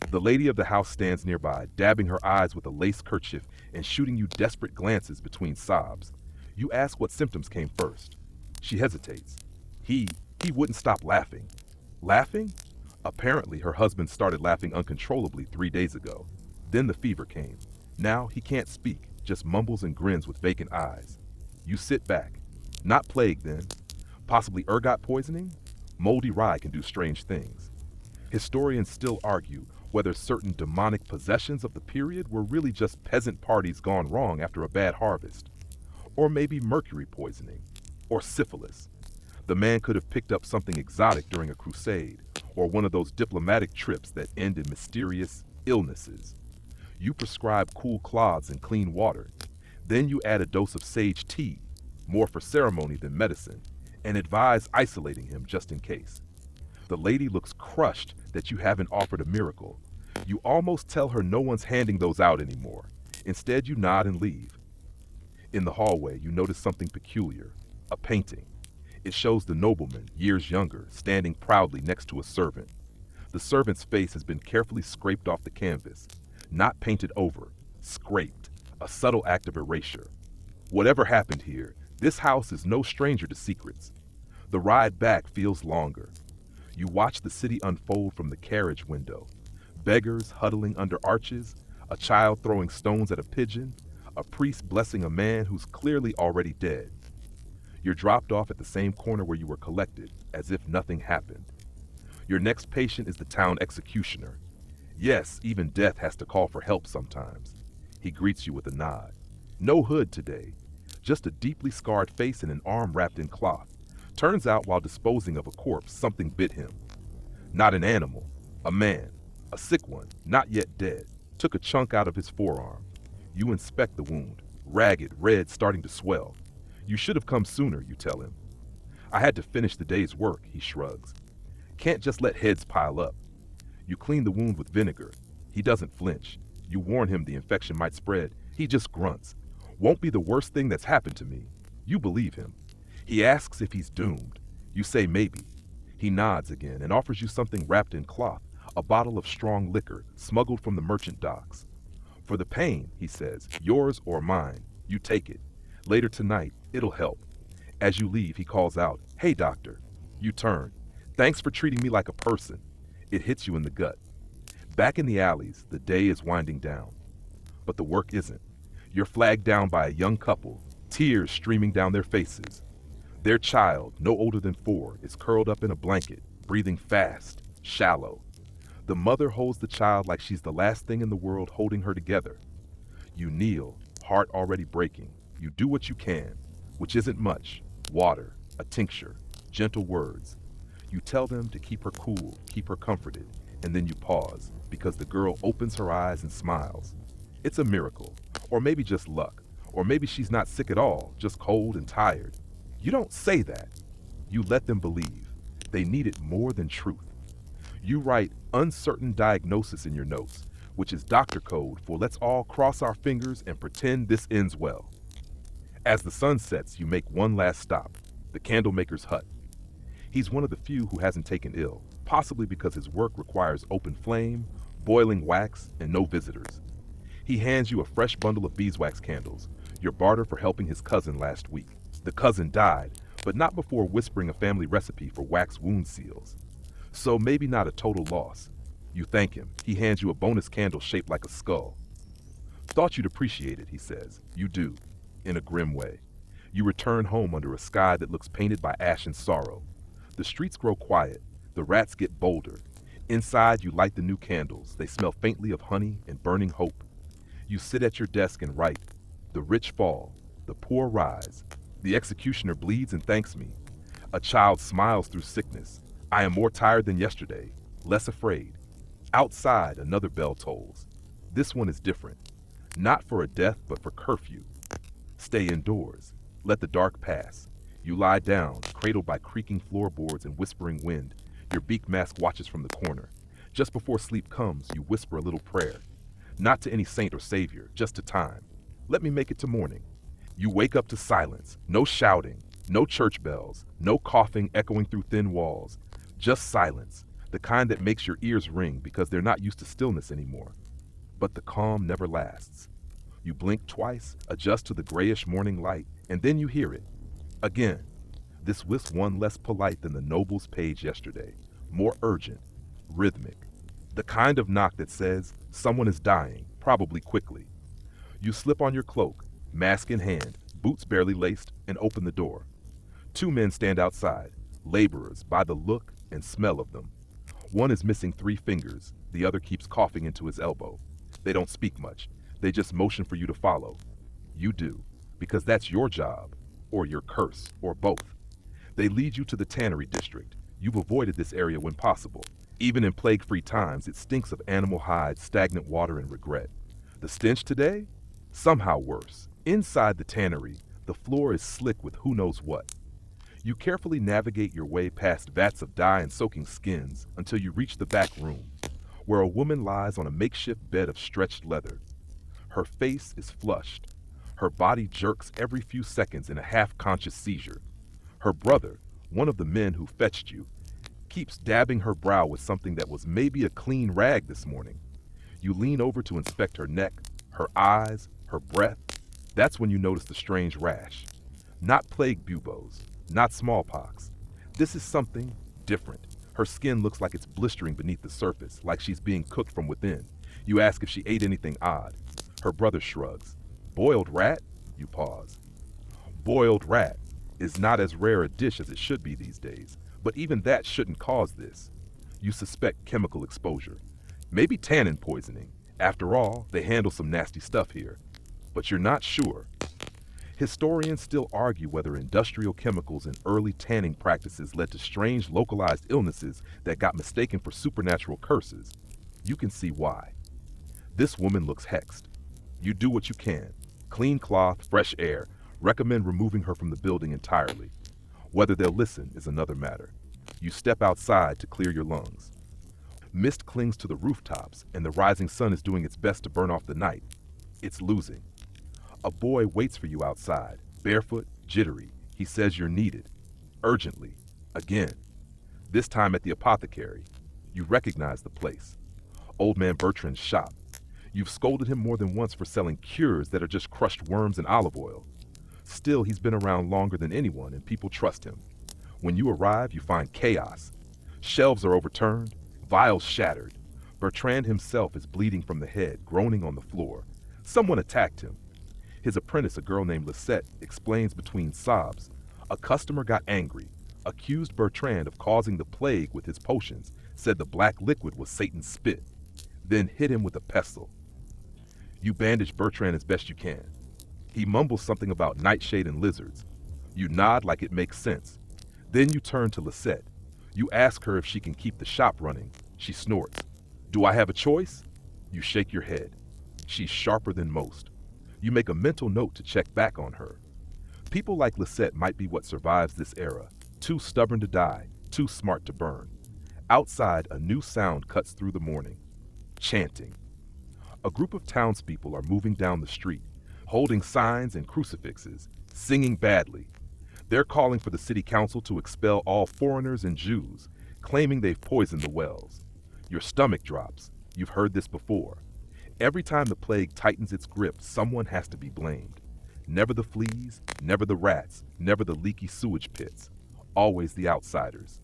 The lady of the house stands nearby, dabbing her eyes with a lace kerchief and shooting you desperate glances between sobs. You ask what symptoms came first. She hesitates. He wouldn't stop laughing. Laughing? Apparently, her husband started laughing uncontrollably 3 days ago. Then the fever came. Now he can't speak, just mumbles and grins with vacant eyes. You sit back. Not plague, then. Possibly ergot poisoning? Moldy rye can do strange things. Historians still argue whether certain demonic possessions of the period were really just peasant parties gone wrong after a bad harvest. Or maybe mercury poisoning. Or syphilis. The man could have picked up something exotic during a crusade, or one of those diplomatic trips that end in mysterious illnesses. You prescribe cool cloths and clean water. Then you add a dose of sage tea, more for ceremony than medicine, and advise isolating him just in case. The lady looks crushed that you haven't offered a miracle. You almost tell her no one's handing those out anymore. Instead, you nod and leave. In the hallway, you notice something peculiar. A painting. It shows the nobleman, years younger, standing proudly next to a servant. The servant's face has been carefully scraped off the canvas, not painted over, scraped, a subtle act of erasure. Whatever happened here, this house is no stranger to secrets. The ride back feels longer. You watch the city unfold from the carriage window. Beggars huddling under arches, a child throwing stones at a pigeon, a priest blessing a man who's clearly already dead. You're dropped off at the same corner where you were collected, as if nothing happened. Your next patient is the town executioner. Yes, even death has to call for help sometimes. He greets you with a nod. No hood today, just a deeply scarred face and an arm wrapped in cloth. Turns out while disposing of a corpse, something bit him. Not an animal, a man, a sick one, not yet dead, took a chunk out of his forearm. You inspect the wound, ragged, red, starting to swell. You should have come sooner, you tell him. I had to finish the day's work, he shrugs. Can't just let heads pile up. You clean the wound with vinegar. He doesn't flinch. You warn him the infection might spread. He just grunts. Won't be the worst thing that's happened to me. You believe him. He asks if he's doomed. You say maybe. He nods again and offers you something wrapped in cloth, a bottle of strong liquor smuggled from the merchant docks. For the pain, he says, yours or mine, you take it. Later tonight, it'll help. As you leave, he calls out, "Hey, doctor." You turn. "Thanks for treating me like a person." It hits you in the gut. Back in the alleys, the day is winding down. But the work isn't. You're flagged down by a young couple, tears streaming down their faces. Their child, no older than 4, is curled up in a blanket, breathing fast, shallow. The mother holds the child like she's the last thing in the world, holding her together. You kneel, heart already breaking. You do what you can, which isn't much. Water, a tincture, gentle words. You tell them to keep her cool, keep her comforted, and then you pause, because the girl opens her eyes and smiles. It's a miracle, or maybe just luck, or maybe she's not sick at all, just cold and tired. You don't say that. You let them believe. They need it more than truth. You write uncertain diagnosis in your notes, which is doctor code for let's all cross our fingers and pretend this ends well. As the sun sets, you make one last stop, the candlemaker's hut. He's one of the few who hasn't taken ill, possibly because his work requires open flame, boiling wax, and no visitors. He hands you a fresh bundle of beeswax candles, your barter for helping his cousin last week. The cousin died, but not before whispering a family recipe for wax wound seals. So maybe not a total loss. You thank him. He hands you a bonus candle shaped like a skull. Thought you'd appreciate it, he says. You do, in a grim way. You return home under a sky that looks painted by ash and sorrow. The streets grow quiet. The rats get bolder. Inside, you light the new candles. They smell faintly of honey and burning hope. You sit at your desk and write. The rich fall. The poor rise. The executioner bleeds and thanks me. A child smiles through sickness. I am more tired than yesterday, less afraid. Outside, another bell tolls. This one is different. Not for a death, but for curfew. Stay indoors. Let the dark pass. You lie down, cradled by creaking floorboards and whispering wind. Your beak mask watches from the corner. Just before sleep comes, you whisper a little prayer. Not to any saint or savior, just to time. Let me make it to morning. You wake up to silence. No shouting, no church bells, no coughing echoing through thin walls. Just silence, the kind that makes your ears ring because they're not used to stillness anymore. But the calm never lasts. You blink twice, adjust to the grayish morning light, and then you hear it. Again, this was one less polite than the noble's page yesterday, more urgent, rhythmic. The kind of knock that says, someone is dying, probably quickly. You slip on your cloak, mask in hand, boots barely laced, and open the door. 2 men stand outside, laborers by the look and smell of them. One is missing 3 fingers, the other keeps coughing into his elbow. They don't speak much, they just motion for you to follow. You do, because that's your job, or your curse, or both. They lead you to the tannery district. You've avoided this area when possible. Even in plague-free times, it stinks of animal hides, stagnant water, and regret. The stench today? Somehow worse. Inside the tannery, the floor is slick with who knows what. You carefully navigate your way past vats of dye and soaking skins until you reach the back room, where a woman lies on a makeshift bed of stretched leather. Her face is flushed. Her body jerks every few seconds in a half-conscious seizure. Her brother, one of the men who fetched you, keeps dabbing her brow with something that was maybe a clean rag this morning. You lean over to inspect her neck, her eyes, her breath. That's when you notice the strange rash. Not plague buboes, not smallpox. This is something different. Her skin looks like it's blistering beneath the surface, like she's being cooked from within. You ask if she ate anything odd. Her brother shrugs. Boiled rat? You pause. Boiled rat is not as rare a dish as it should be these days, but even that shouldn't cause this. You suspect chemical exposure. Maybe tannin poisoning. After all, they handle some nasty stuff here. But you're not sure. Historians still argue whether industrial chemicals and early tanning practices led to strange localized illnesses that got mistaken for supernatural curses. You can see why. This woman looks hexed. You do what you can. Clean cloth, fresh air. Recommend removing her from the building entirely. Whether they'll listen is another matter. You step outside to clear your lungs. Mist clings to the rooftops, and the rising sun is doing its best to burn off the night. It's losing. A boy waits for you outside, barefoot, jittery. He says you're needed. Urgently. Again. This time at the apothecary. You recognize the place. Old man Bertrand's shop. You've scolded him more than once for selling cures that are just crushed worms and olive oil. Still, he's been around longer than anyone, and people trust him. When you arrive, you find chaos. Shelves are overturned, vials shattered. Bertrand himself is bleeding from the head, groaning on the floor. Someone attacked him. His apprentice, a girl named Lisette, explains between sobs. A customer got angry, accused Bertrand of causing the plague with his potions, said the black liquid was Satan's spit, then hit him with a pestle. You bandage Bertrand as best you can. He mumbles something about nightshade and lizards. You nod like it makes sense. Then you turn to Lisette. You ask her if she can keep the shop running. She snorts. Do I have a choice? You shake your head. She's sharper than most. You make a mental note to check back on her. People like Lisette might be what survives this era. Too stubborn to die, too smart to burn. Outside, a new sound cuts through the morning. Chanting. A group of townspeople are moving down the street, holding signs and crucifixes, singing badly. They're calling for the city council to expel all foreigners and Jews, claiming they've poisoned the wells. Your stomach drops. You've heard this before. Every time the plague tightens its grip, someone has to be blamed. Never the fleas, never the rats, never the leaky sewage pits. Always the outsiders.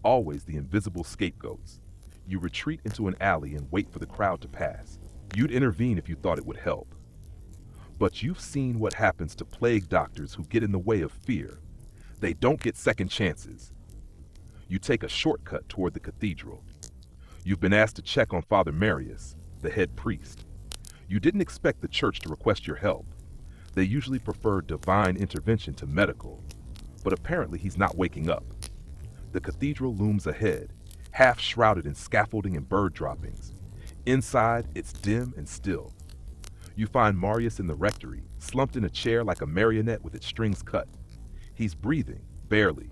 Always the invisible scapegoats. You retreat into an alley and wait for the crowd to pass. You'd intervene if you thought it would help. But you've seen what happens to plague doctors who get in the way of fear. They don't get second chances. You take a shortcut toward the cathedral. You've been asked to check on Father Marius, the head priest. You didn't expect the church to request your help. They usually prefer divine intervention to medical, but apparently he's not waking up. The cathedral looms ahead, half shrouded in scaffolding and bird droppings. Inside, it's dim and still. You find Marius in the rectory, slumped in a chair like a marionette with its strings cut. He's breathing, barely.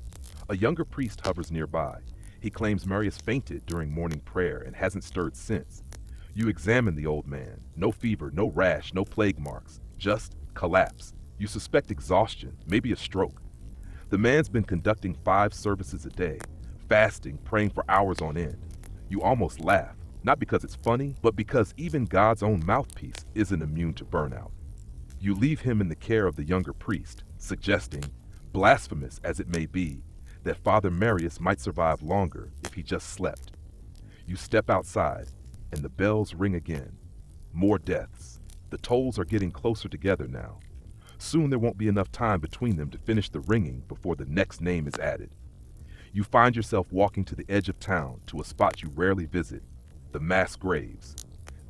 A younger priest hovers nearby. He claims Marius fainted during morning prayer and hasn't stirred since. You examine the old man. No fever, no rash, no plague marks. Just collapse. You suspect exhaustion, maybe a stroke. The man's been conducting 5 services a day, fasting, praying for hours on end. You almost laugh, not because it's funny, but because even God's own mouthpiece isn't immune to burnout. You leave him in the care of the younger priest, suggesting, blasphemous as it may be, that Father Marius might survive longer if he just slept. You step outside, and the bells ring again. More deaths. The tolls are getting closer together now. Soon there won't be enough time between them to finish the ringing before the next name is added. You find yourself walking to the edge of town to a spot you rarely visit, the mass graves.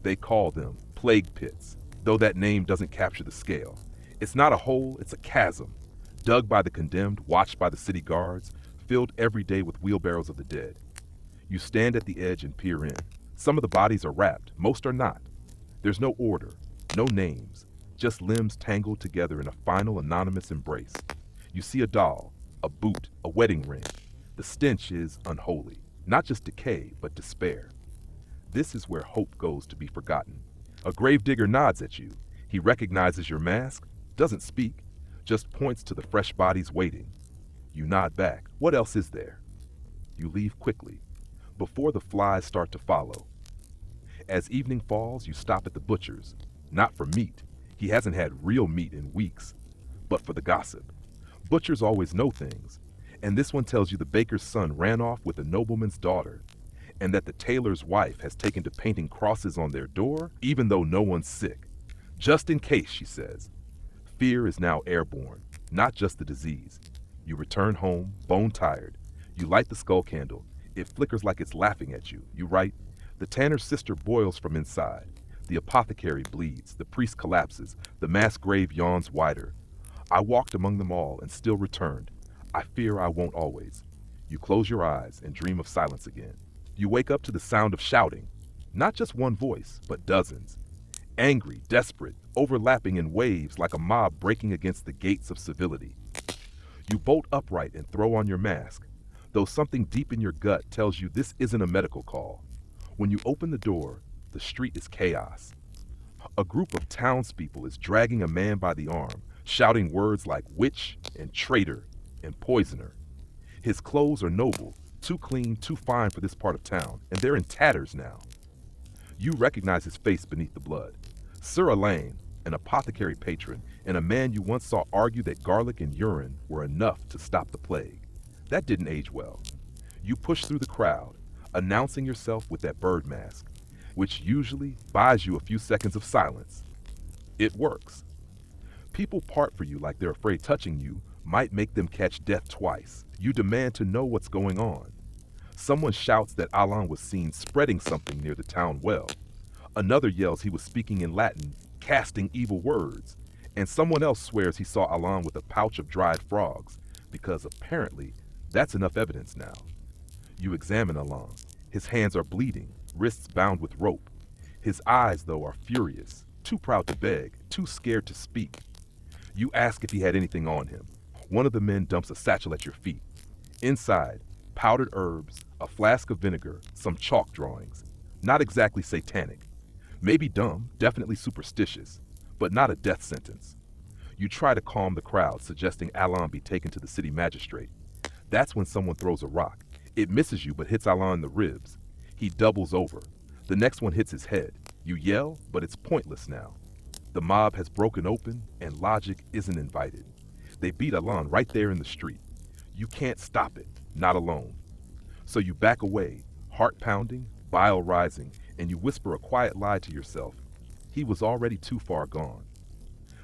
They call them plague pits, though that name doesn't capture the scale. It's not a hole, it's a chasm, dug by the condemned, watched by the city guards, filled every day with wheelbarrows of the dead. You stand at the edge and peer in. Some of the bodies are wrapped, most are not. There's no order, no names, just limbs tangled together in a final anonymous embrace. You see a doll, a boot, a wedding ring. The stench is unholy, not just decay, but despair. This is where hope goes to be forgotten. A gravedigger nods at you. He recognizes your mask, doesn't speak, just points to the fresh bodies waiting. You nod back. What else is there? You leave quickly, before the flies start to follow. As evening falls, you stop at the butcher's, not for meat. He hasn't had real meat in weeks, but for the gossip. Butchers always know things, and this one tells you the baker's son ran off with a nobleman's daughter, and that the tailor's wife has taken to painting crosses on their door, even though no one's sick. Just in case, she says. Fear is now airborne, not just the disease. You return home, bone-tired. You light the skull candle. It flickers like it's laughing at you. You write, "The tanner's sister boils from inside. The apothecary bleeds. The priest collapses. The mass grave yawns wider. I walked among them all and still returned. I fear I won't always." You close your eyes and dream of silence again. You wake up to the sound of shouting. Not just one voice, but dozens. Angry, desperate, overlapping in waves like a mob breaking against the gates of civility. You bolt upright and throw on your mask, though something deep in your gut tells you this isn't a medical call. When you open the door, the street is chaos. A group of townspeople is dragging a man by the arm, shouting words like witch and traitor and poisoner. His clothes are noble, too clean, too fine for this part of town, and they're in tatters now. You recognize his face beneath the blood. Sir Elaine, an apothecary patron, and a man you once saw argue that garlic and urine were enough to stop the plague. That didn't age well. You push through the crowd, announcing yourself with that bird mask, which usually buys you a few seconds of silence. It works. People part for you like they're afraid touching you might make them catch death twice. You demand to know what's going on. Someone shouts that Alan was seen spreading something near the town well. Another yells he was speaking in Latin, casting evil words. And someone else swears he saw Alan with a pouch of dried frogs, because apparently that's enough evidence now. You examine Alan. His hands are bleeding, wrists bound with rope. His eyes, though, are furious, too proud to beg, too scared to speak. You ask if he had anything on him. One of the men dumps a satchel at your feet. Inside, powdered herbs, a flask of vinegar, some chalk drawings. Not exactly satanic. Maybe dumb, definitely superstitious, but not a death sentence. You try to calm the crowd, suggesting Alan be taken to the city magistrate. That's when someone throws a rock. It misses you but hits Alan in the ribs. He doubles over. The next one hits his head. You yell, but it's pointless now. The mob has broken open and logic isn't invited. They beat Alan right there in the street. You can't stop it, not alone. So you back away, heart pounding, bile rising, and you whisper a quiet lie to yourself. He was already too far gone.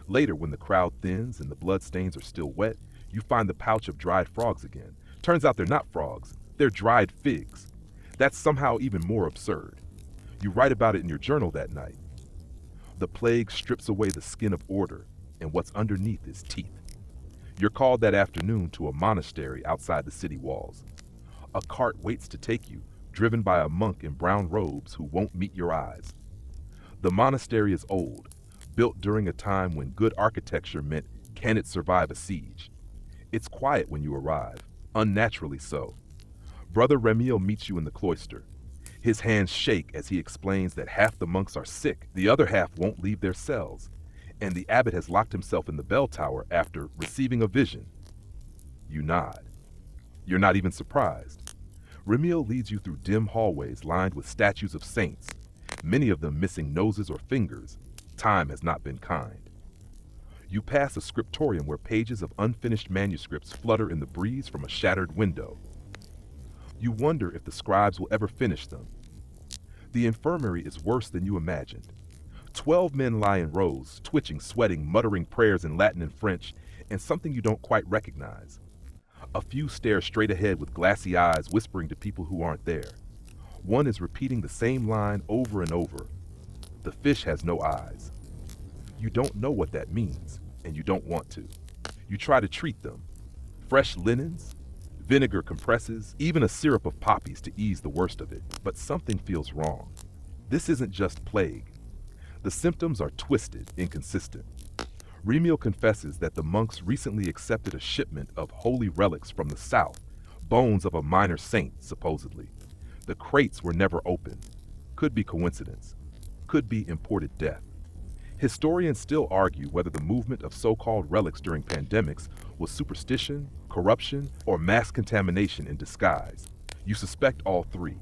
Later, when the crowd thins and the bloodstains are still wet, you find the pouch of dried frogs again. Turns out they're not frogs, they're dried figs. That's somehow even more absurd. You write about it in your journal that night. The plague strips away the skin of order, and what's underneath is teeth. You're called that afternoon to a monastery outside the city walls. A cart waits to take you, driven by a monk in brown robes who won't meet your eyes. The monastery is old, built during a time when good architecture meant, can it survive a siege? It's quiet when you arrive, unnaturally so. Brother Remiel meets you in the cloister. His hands shake as he explains that half the monks are sick, the other half won't leave their cells, and the abbot has locked himself in the bell tower after receiving a vision. You nod. You're not even surprised. Remiel leads you through dim hallways lined with statues of saints, many of them missing noses or fingers. Time has not been kind. You pass a scriptorium where pages of unfinished manuscripts flutter in the breeze from a shattered window. You wonder if the scribes will ever finish them. The infirmary is worse than you imagined. 12 men lie in rows, twitching, sweating, muttering prayers in Latin and French, and something you don't quite recognize. A few stare straight ahead with glassy eyes, whispering to people who aren't there. One is repeating the same line over and over. The fish has no eyes. You don't know what that means, and you don't want to. You try to treat them. Fresh linens, vinegar compresses, even a syrup of poppies to ease the worst of it. But something feels wrong. This isn't just plague. The symptoms are twisted, inconsistent. Remiel confesses that the monks recently accepted a shipment of holy relics from the south, bones of a minor saint, supposedly. The crates were never opened. Could be coincidence. Could be imported death. Historians still argue whether the movement of so-called relics during pandemics was superstition, corruption, or mass contamination in disguise. You suspect all three.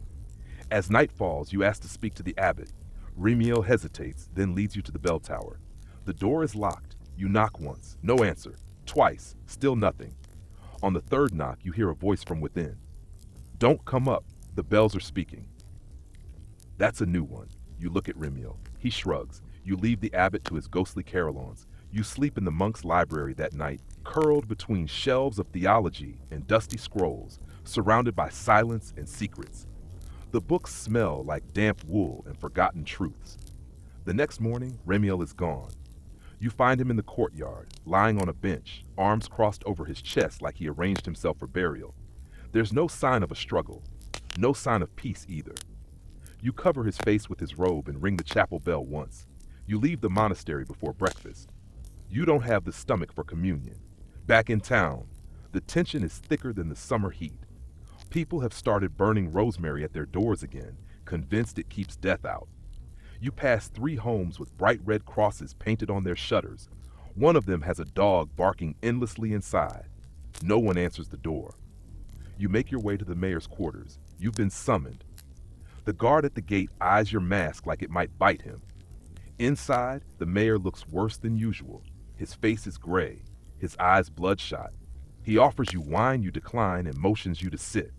As night falls, you ask to speak to the abbot. Remiel hesitates, then leads you to the bell tower. The door is locked. You knock once, no answer. Twice, still nothing. On the third knock, you hear a voice from within. Don't come up, the bells are speaking. That's a new one. You look at Remiel. He shrugs. You leave the abbot to his ghostly carillons. You sleep in the monk's library that night, curled between shelves of theology and dusty scrolls, surrounded by silence and secrets. The books smell like damp wool and forgotten truths. The next morning, Remiel is gone. You find him in the courtyard, lying on a bench, arms crossed over his chest like he arranged himself for burial. There's no sign of a struggle, no sign of peace either. You cover his face with his robe and ring the chapel bell once. You leave the monastery before breakfast. You don't have the stomach for communion. Back in town, the tension is thicker than the summer heat. People have started burning rosemary at their doors again, convinced it keeps death out. You pass 3 homes with bright red crosses painted on their shutters. One of them has a dog barking endlessly inside. No one answers the door. You make your way to the mayor's quarters. You've been summoned. The guard at the gate eyes your mask like it might bite him. Inside, the mayor looks worse than usual. His face is gray, his eyes bloodshot. He offers you wine you decline and motions you to sit.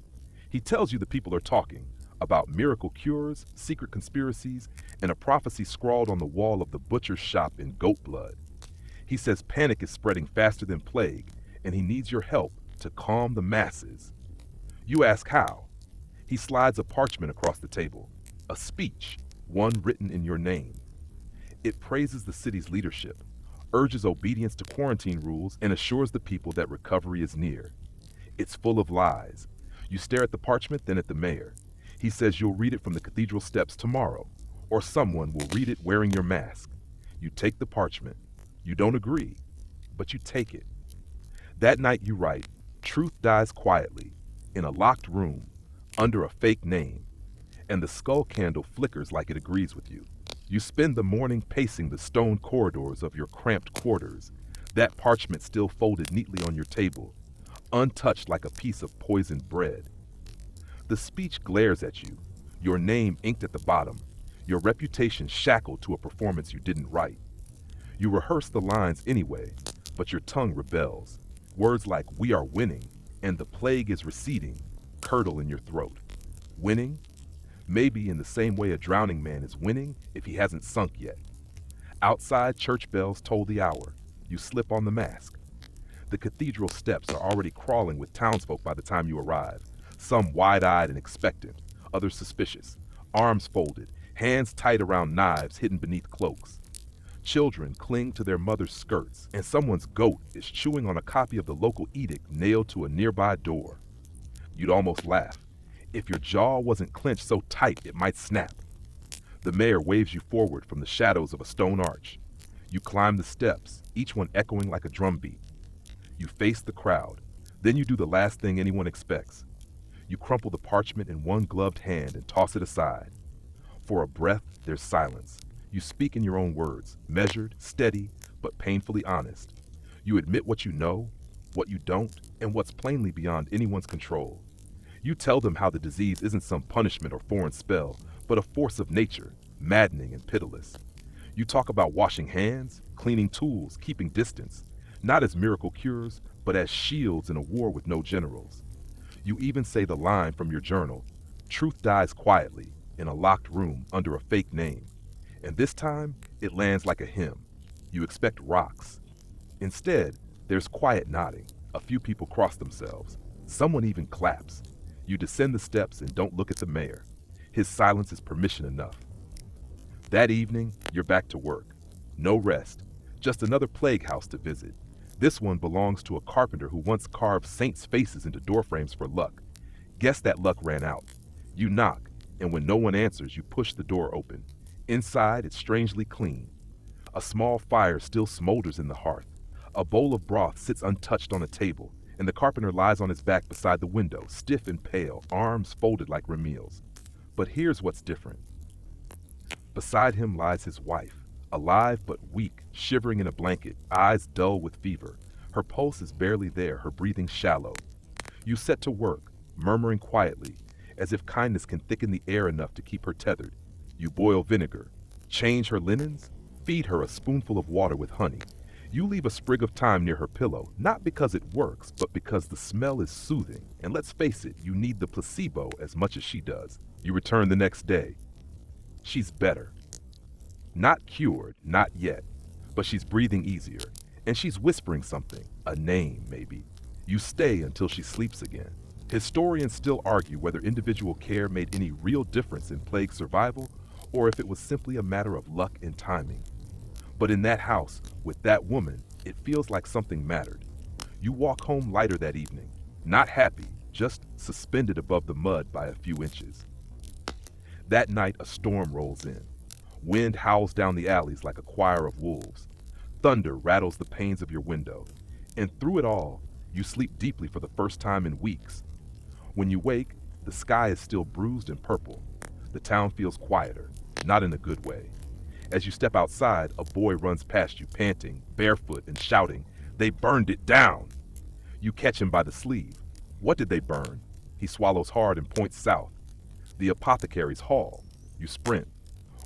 He tells you the people are talking about miracle cures, secret conspiracies, and a prophecy scrawled on the wall of the butcher's shop in goat blood. He says panic is spreading faster than plague, and he needs your help to calm the masses. You ask how. He slides a parchment across the table, a speech, one written in your name. It praises the city's leadership, urges obedience to quarantine rules, and assures the people that recovery is near. It's full of lies. You stare at the parchment, then at the mayor. He says you'll read it from the cathedral steps tomorrow, or someone will read it wearing your mask. You take the parchment. You don't agree, but you take it. That night you write, "Truth dies quietly, in a locked room, under a fake name," and the skull candle flickers like it agrees with you. You spend the morning pacing the stone corridors of your cramped quarters, that parchment still folded neatly on your table, untouched like a piece of poisoned bread. The speech glares at you, your name inked at the bottom, your reputation shackled to a performance you didn't write. You rehearse the lines anyway, but your tongue rebels. Words like "we are winning" and "the plague is receding" curdle in your throat. Winning? Maybe in the same way a drowning man is winning if he hasn't sunk yet. Outside, church bells toll the hour. You slip on the mask. The cathedral steps are already crawling with townsfolk by the time you arrive. Some wide-eyed and expectant, others suspicious, arms folded, hands tight around knives hidden beneath cloaks. Children cling to their mother's skirts, and someone's goat is chewing on a copy of the local edict nailed to a nearby door. You'd almost laugh. If your jaw wasn't clenched so tight it might snap. The mayor waves you forward from the shadows of a stone arch. You climb the steps, each one echoing like a drumbeat. You face the crowd. Then you do the last thing anyone expects. You crumple the parchment in one gloved hand and toss it aside. For a breath, there's silence. You speak in your own words, measured, steady, but painfully honest. You admit what you know, what you don't, and what's plainly beyond anyone's control. You tell them how the disease isn't some punishment or foreign spell, but a force of nature, maddening and pitiless. You talk about washing hands, cleaning tools, keeping distance, not as miracle cures, but as shields in a war with no generals. You even say the line from your journal, "Truth dies quietly, in a locked room, under a fake name." And this time, it lands like a hymn. You expect rocks. Instead, there's quiet nodding. A few people cross themselves. Someone even claps. You descend the steps and don't look at the mayor. His silence is permission enough. That evening, you're back to work. No rest. Just another plague house to visit. This one belongs to a carpenter who once carved saints' faces into doorframes for luck. Guess that luck ran out. You knock, and when no one answers, you push the door open. Inside, it's strangely clean. A small fire still smolders in the hearth. A bowl of broth sits untouched on a table, and the carpenter lies on his back beside the window, stiff and pale, arms folded like Remiel's. But here's what's different. Beside him lies his wife, alive but weak, shivering in a blanket, eyes dull with fever. Her pulse is barely there, her breathing shallow. You set to work, murmuring quietly, as if kindness can thicken the air enough to keep her tethered. You boil vinegar, change her linens, feed her a spoonful of water with honey. You leave a sprig of thyme near her pillow, not because it works, but because the smell is soothing. And let's face it, you need the placebo as much as she does. You return the next day. She's better. Not cured, not yet, but she's breathing easier. And she's whispering something, a name maybe. You stay until she sleeps again. Historians still argue whether individual care made any real difference in plague survival, or if it was simply a matter of luck and timing. But in that house, with that woman, it feels like something mattered. You walk home lighter that evening, not happy, just suspended above the mud by a few inches. That night, a storm rolls in. Wind howls down the alleys like a choir of wolves. Thunder rattles the panes of your window. And through it all, you sleep deeply for the first time in weeks. When you wake, the sky is still bruised and purple. The town feels quieter, not in a good way. As you step outside, a boy runs past you, panting, barefoot, and shouting, "They burned it down!" You catch him by the sleeve. What did they burn? He swallows hard and points south. The apothecary's hall. You sprint.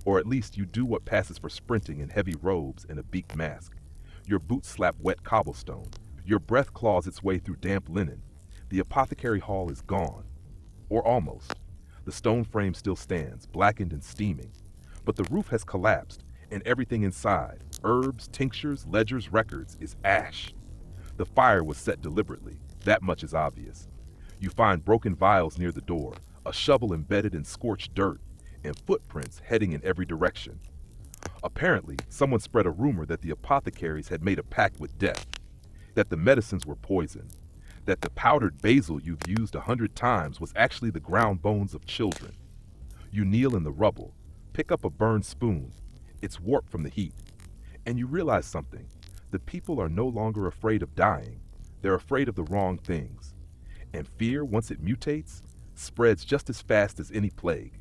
Or at least you do what passes for sprinting in heavy robes and a beaked mask. Your boots slap wet cobblestone. Your breath claws its way through damp linen. The apothecary hall is gone. Or almost. The stone frame still stands, blackened and steaming. But the roof has collapsed, and everything inside, herbs, tinctures, ledgers, records, is ash. The fire was set deliberately, that much is obvious. You find broken vials near the door, a shovel embedded in scorched dirt, and footprints heading in every direction. Apparently, someone spread a rumor that the apothecaries had made a pact with death, that the medicines were poison, that the powdered basil you've used 100 times was actually the ground bones of children. You kneel in the rubble, pick up a burned spoon. It's warped from the heat. And you realize something. The people are no longer afraid of dying. They're afraid of the wrong things. And fear, once it mutates, spreads just as fast as any plague.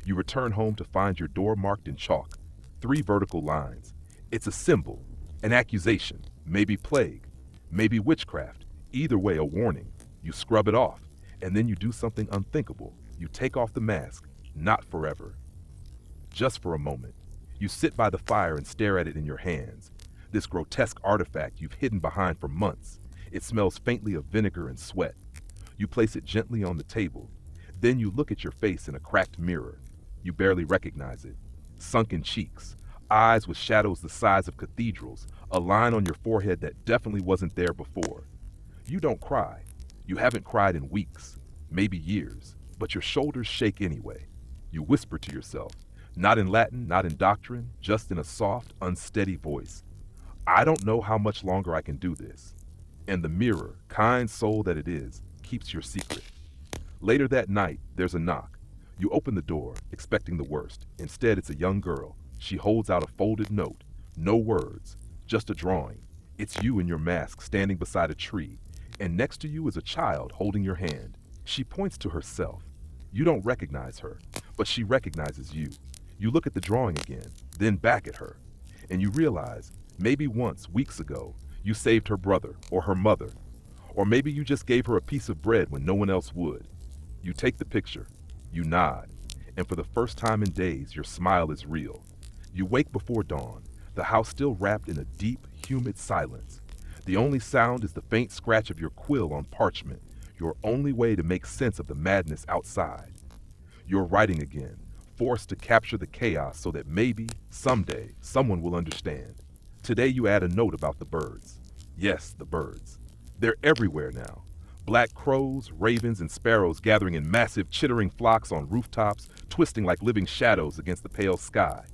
You return home to find your door marked in chalk. 3 vertical lines. It's a symbol, an accusation, maybe plague, maybe witchcraft. Either way, a warning. You scrub it off, and then you do something unthinkable. You take off the mask, not forever. Just for a moment. You sit by the fire and stare at it in your hands. This grotesque artifact you've hidden behind for months. It smells faintly of vinegar and sweat. You place it gently on the table. Then you look at your face in a cracked mirror. You barely recognize it. Sunken cheeks, eyes with shadows the size of cathedrals, a line on your forehead that definitely wasn't there before. You don't cry. You haven't cried in weeks, maybe years, but your shoulders shake anyway. You whisper to yourself, not in Latin, not in doctrine, just in a soft, unsteady voice. I don't know how much longer I can do this. And the mirror, kind soul that it is, keeps your secret. Later that night, there's a knock. You open the door, expecting the worst. Instead, it's a young girl. She holds out a folded note. No words, just a drawing. It's you in your mask standing beside a tree, and next to you is a child holding your hand. She points to herself. You don't recognize her, but she recognizes you. You look at the drawing again, then back at her, and you realize, maybe once, weeks ago, you saved her brother or her mother, or maybe you just gave her a piece of bread when no one else would. You take the picture, you nod, and for the first time in days, your smile is real. You wake before dawn, the house still wrapped in a deep, humid silence. The only sound is the faint scratch of your quill on parchment, your only way to make sense of the madness outside. You're writing again, forced to capture the chaos so that maybe, someday, someone will understand. Today you add a note about the birds. Yes, the birds. They're everywhere now. Black crows, ravens, and sparrows gathering in massive chittering flocks on rooftops, twisting like living shadows against the pale sky.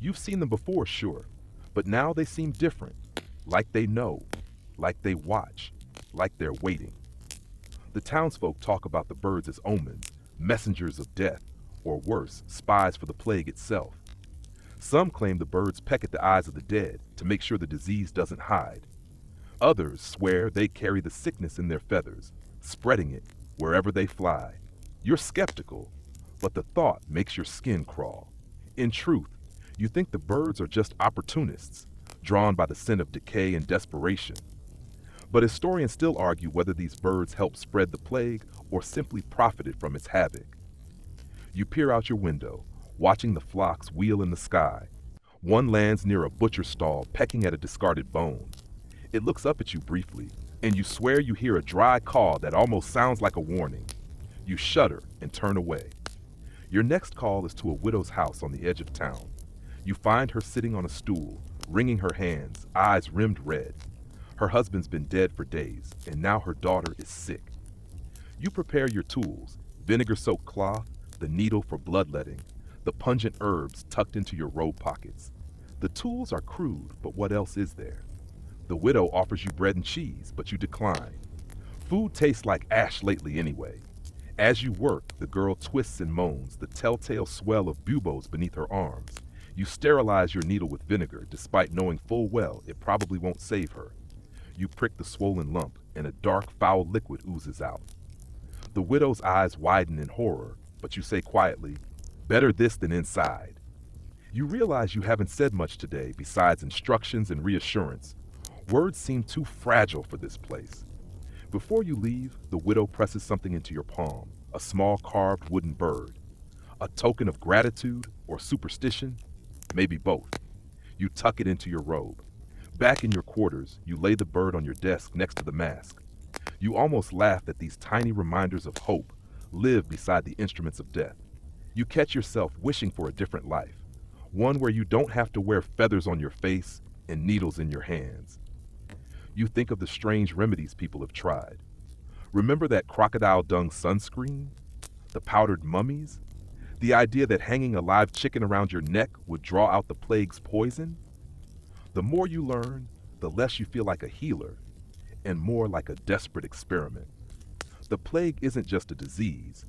You've seen them before, sure, but now they seem different. Like they know, like they watch, like they're waiting. The townsfolk talk about the birds as omens, messengers of death, or worse, spies for the plague itself. Some claim the birds peck at the eyes of the dead to make sure the disease doesn't hide. Others swear they carry the sickness in their feathers, spreading it wherever they fly. You're skeptical, but the thought makes your skin crawl. In truth, You think the birds are just opportunists, drawn by the scent of decay and desperation. But historians still argue whether these birds helped spread the plague or simply profited from its havoc. You peer out your window, watching the flocks wheel in the sky. One lands near a butcher stall, pecking at a discarded bone. It looks up at you briefly, and you swear you hear a dry caw that almost sounds like a warning. You shudder and turn away. Your next call is to a widow's house on the edge of town. You find her sitting on a stool, wringing her hands, eyes rimmed red. Her husband's been dead for days, and now her daughter is sick. You prepare your tools, vinegar-soaked cloth, the needle for bloodletting, the pungent herbs tucked into your robe pockets. The tools are crude, but what else is there? The widow offers you bread and cheese, but you decline. Food tastes like ash lately anyway. As you work, the girl twists and moans, the telltale swell of buboes beneath her arms. You sterilize your needle with vinegar, despite knowing full well it probably won't save her. You prick the swollen lump, and a dark, foul liquid oozes out. The widow's eyes widen in horror, but you say quietly, "Better this than inside." You realize you haven't said much today besides instructions and reassurance. Words seem too fragile for this place. Before you leave, the widow presses something into your palm, a small carved wooden bird. A token of gratitude or superstition? Maybe both. You tuck it into your robe. Back in your quarters, you lay the bird on your desk next to the mask. You almost laugh that these tiny reminders of hope live beside the instruments of death. You catch yourself wishing for a different life, one where you don't have to wear feathers on your face and needles in your hands. You think of the strange remedies people have tried. Remember that crocodile dung sunscreen? The powdered mummies? The idea that hanging a live chicken around your neck would draw out the plague's poison? The more you learn, the less you feel like a healer, and more like a desperate experiment. The plague isn't just a disease,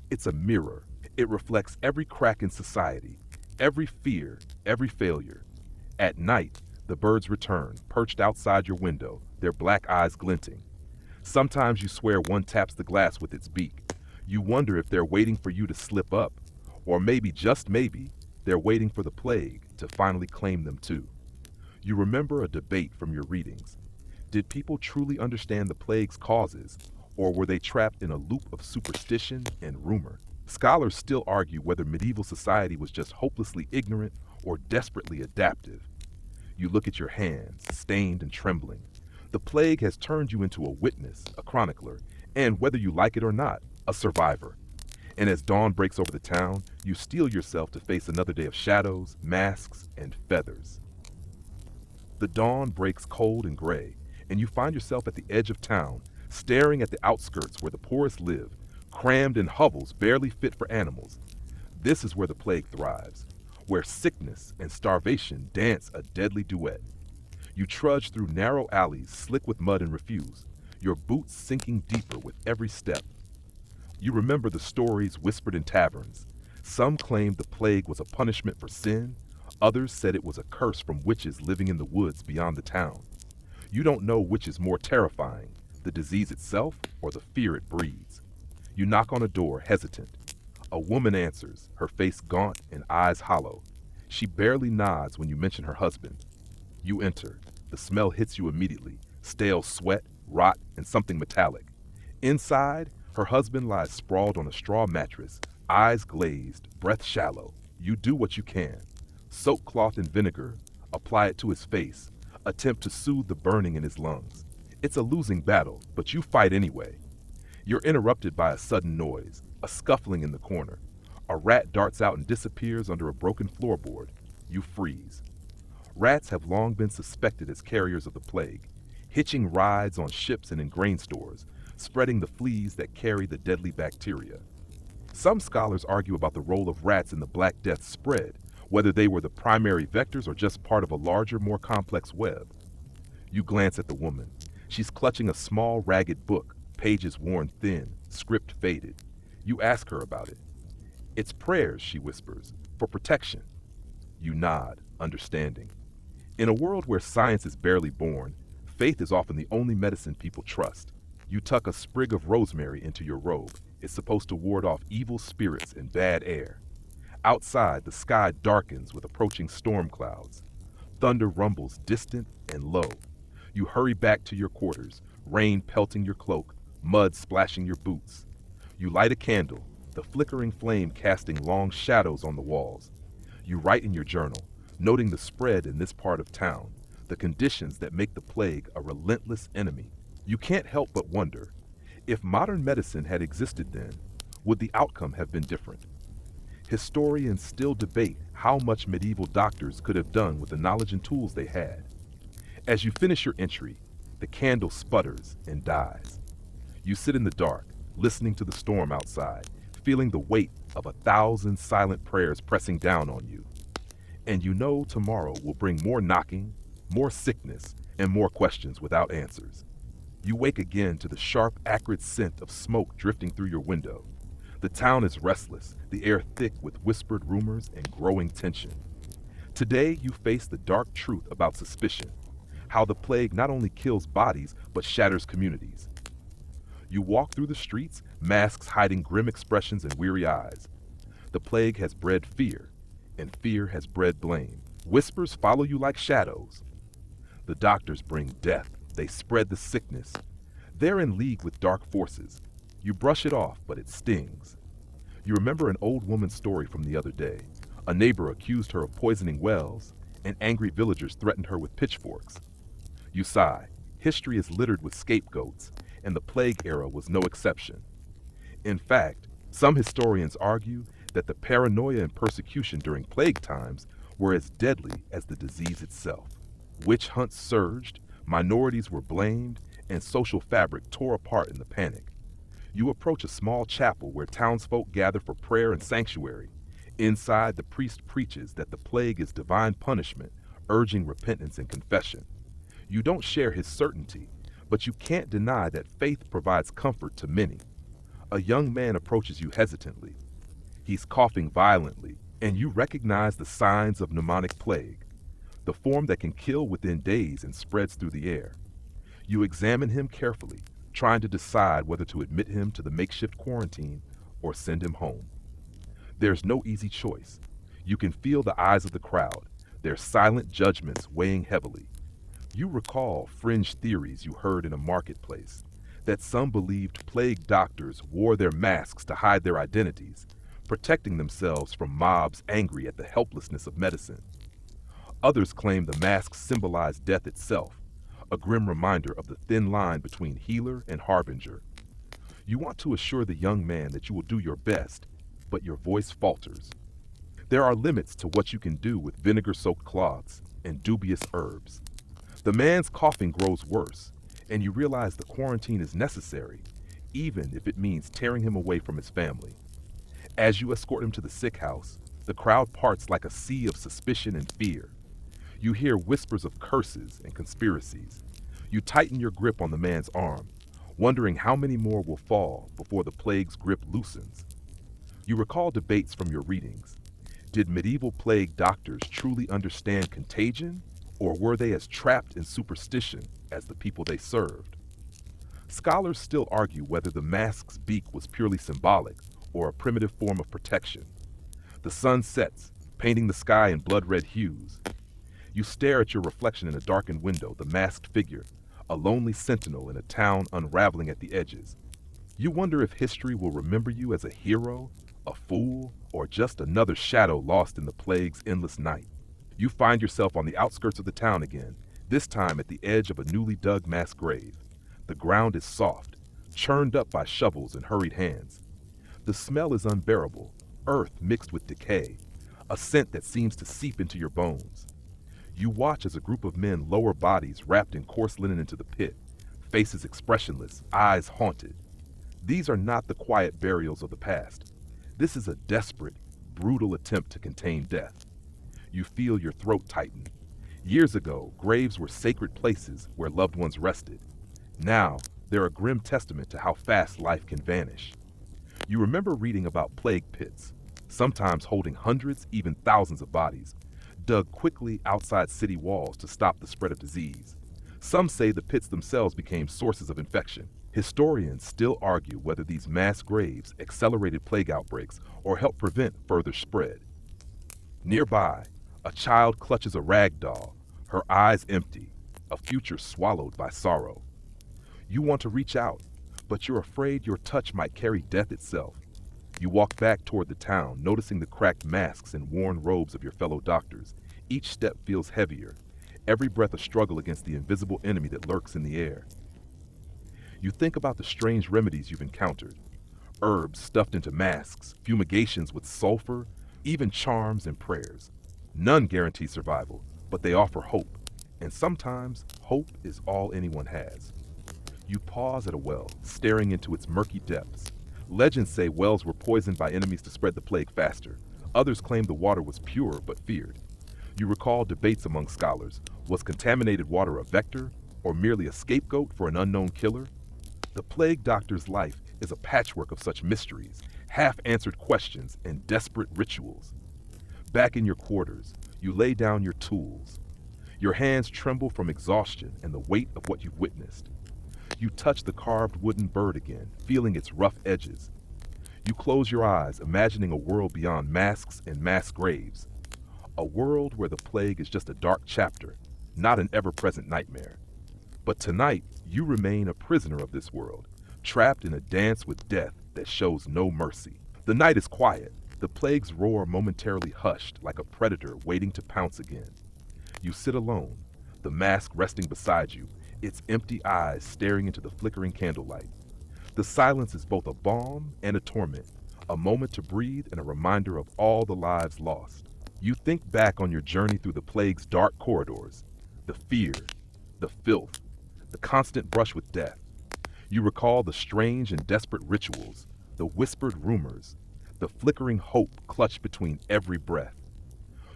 it's a mirror. It reflects every crack in society, every fear, every failure. At night, the birds return, perched outside your window, their black eyes glinting. Sometimes you swear one taps the glass with its beak. You wonder if they're waiting for you to slip up, or maybe, just maybe, they're waiting for the plague to finally claim them too. You remember a debate from your readings. Did people truly understand the plague's causes, or were they trapped in a loop of superstition and rumor? Scholars still argue whether medieval society was just hopelessly ignorant or desperately adaptive. You look at your hands, stained and trembling. The plague has turned you into a witness, a chronicler, and whether you like it or not, a survivor. And as dawn breaks over the town, you steel yourself to face another day of shadows, masks, and feathers. The dawn breaks cold and gray, and you find yourself at the edge of town, staring at the outskirts where the poorest live, crammed in hovels barely fit for animals. This is where the plague thrives, where sickness and starvation dance a deadly duet. You trudge through narrow alleys slick with mud and refuse, your boots sinking deeper with every step. You remember the stories whispered in taverns. Some claimed the plague was a punishment for sin, others said it was a curse from witches living in the woods beyond the town. You don't know which is more terrifying, the disease itself or the fear it breeds. You knock on a door, hesitant. A woman answers, her face gaunt and eyes hollow. She barely nods when you mention her husband. You enter. The smell hits you immediately, stale sweat, rot, and something metallic. Inside, her husband lies sprawled on a straw mattress, eyes glazed, breath shallow. You do what you can. Soak cloth in vinegar, apply it to his face, attempt to soothe the burning in his lungs. It's a losing battle, but you fight anyway. You're interrupted by a sudden noise, a scuffling in the corner. A rat darts out and disappears under a broken floorboard. You freeze. Rats have long been suspected as carriers of the plague, hitching rides on ships and in grain stores, spreading the fleas that carry the deadly bacteria. Some scholars argue about the role of rats in the Black Death spread, whether they were the primary vectors or just part of a larger, more complex web. You glance at the woman. She's clutching a small, ragged book, pages worn thin, script faded. You ask her about it. "It's prayers," she whispers, "for protection." You nod, understanding. In a world where science is barely born, faith is often the only medicine people trust. You tuck a sprig of rosemary into your robe. It's supposed to ward off evil spirits and bad air. Outside, the sky darkens with approaching storm clouds. Thunder rumbles distant and low. You hurry back to your quarters, rain pelting your cloak, mud splashing your boots. You light a candle, the flickering flame casting long shadows on the walls. You write in your journal, noting the spread in this part of town, the conditions that make the plague a relentless enemy. You can't help but wonder, if modern medicine had existed then, would the outcome have been different? Historians still debate how much medieval doctors could have done with the knowledge and tools they had. As you finish your entry, the candle sputters and dies. You sit in the dark, listening to the storm outside, feeling the weight of 1,000 silent prayers pressing down on you. And you know tomorrow will bring more knocking, more sickness, and more questions without answers. You wake again to the sharp, acrid scent of smoke drifting through your window. The town is restless, the air thick with whispered rumors and growing tension. Today you face the dark truth about suspicion, how the plague not only kills bodies but shatters communities. You walk through the streets, masks hiding grim expressions and weary eyes. The plague has bred fear, and fear has bred blame. Whispers follow you like shadows. The doctors bring death, they spread the sickness. They're in league with dark forces. You brush it off, but it stings. You remember an old woman's story from the other day. A neighbor accused her of poisoning wells, and angry villagers threatened her with pitchforks. You sigh. History is littered with scapegoats, and the plague era was no exception. In fact, some historians argue that the paranoia and persecution during plague times were as deadly as the disease itself. Witch hunts surged, minorities were blamed, and social fabric tore apart in the panic. You approach a small chapel where townsfolk gather for prayer and sanctuary. Inside, the priest preaches that the plague is divine punishment, urging repentance and confession. You don't share his certainty, but you can't deny that faith provides comfort to many. A young man approaches you hesitantly. He's coughing violently, and you recognize the signs of pneumonic plague, the form that can kill within days and spreads through the air. You examine him carefully, trying to decide whether to admit him to the makeshift quarantine or send him home. There's no easy choice. You can feel the eyes of the crowd, their silent judgments weighing heavily. You recall fringe theories you heard in a marketplace, that some believed plague doctors wore their masks to hide their identities, protecting themselves from mobs angry at the helplessness of medicine. Others claimed the masks symbolized death itself, a grim reminder of the thin line between healer and harbinger. You want to assure the young man that you will do your best, but your voice falters. There are limits to what you can do with vinegar-soaked cloths and dubious herbs. The man's coughing grows worse, and you realize the quarantine is necessary, even if it means tearing him away from his family. As you escort him to the sick house, the crowd parts like a sea of suspicion and fear. You hear whispers of curses and conspiracies. You tighten your grip on the man's arm, wondering how many more will fall before the plague's grip loosens. You recall debates from your readings. Did medieval plague doctors truly understand contagion, or were they as trapped in superstition as the people they served? Scholars still argue whether the mask's beak was purely symbolic or a primitive form of protection. The sun sets, painting the sky in blood-red hues. You stare at your reflection in a darkened window, the masked figure, a lonely sentinel in a town unraveling at the edges. You wonder if history will remember you as a hero, a fool, or just another shadow lost in the plague's endless night. You find yourself on the outskirts of the town again, this time at the edge of a newly dug mass grave. The ground is soft, churned up by shovels and hurried hands. The smell is unbearable, earth mixed with decay, a scent that seems to seep into your bones. You watch as a group of men lower bodies wrapped in coarse linen into the pit, faces expressionless, eyes haunted. These are not the quiet burials of the past. This is a desperate, brutal attempt to contain death. You feel your throat tighten. Years ago, graves were sacred places where loved ones rested. Now, they're a grim testament to how fast life can vanish. You remember reading about plague pits, sometimes holding hundreds, even thousands of bodies, dug quickly outside city walls to stop the spread of disease. Some say the pits themselves became sources of infection. Historians still argue whether these mass graves accelerated plague outbreaks or helped prevent further spread. Nearby, a child clutches a rag doll, her eyes empty, a future swallowed by sorrow. You want to reach out, but you're afraid your touch might carry death itself. You walk back toward the town, noticing the cracked masks and worn robes of your fellow doctors. Each step feels heavier, every breath a struggle against the invisible enemy that lurks in the air. You think about the strange remedies you've encountered. Herbs stuffed into masks, fumigations with sulfur, even charms and prayers. None guarantee survival, but they offer hope. And sometimes, hope is all anyone has. You pause at a well, staring into its murky depths. Legends say wells were poisoned by enemies to spread the plague faster. Others claim the water was pure but feared. You recall debates among scholars. Was contaminated water a vector, or merely a scapegoat for an unknown killer? The plague doctor's life is a patchwork of such mysteries, half-answered questions, and desperate rituals. Back in your quarters, you lay down your tools. Your hands tremble from exhaustion and the weight of what you've witnessed. You touch the carved wooden bird again, feeling its rough edges. You close your eyes, imagining a world beyond masks and mass graves. A world where the plague is just a dark chapter, not an ever-present nightmare. But tonight, you remain a prisoner of this world, trapped in a dance with death that shows no mercy. The night is quiet, the plague's roar momentarily hushed like a predator waiting to pounce again. You sit alone, the mask resting beside you, its empty eyes staring into the flickering candlelight. The silence is both a balm and a torment, a moment to breathe and a reminder of all the lives lost. You think back on your journey through the plague's dark corridors, the fear, the filth, the constant brush with death. You recall the strange and desperate rituals, the whispered rumors, the flickering hope clutched between every breath.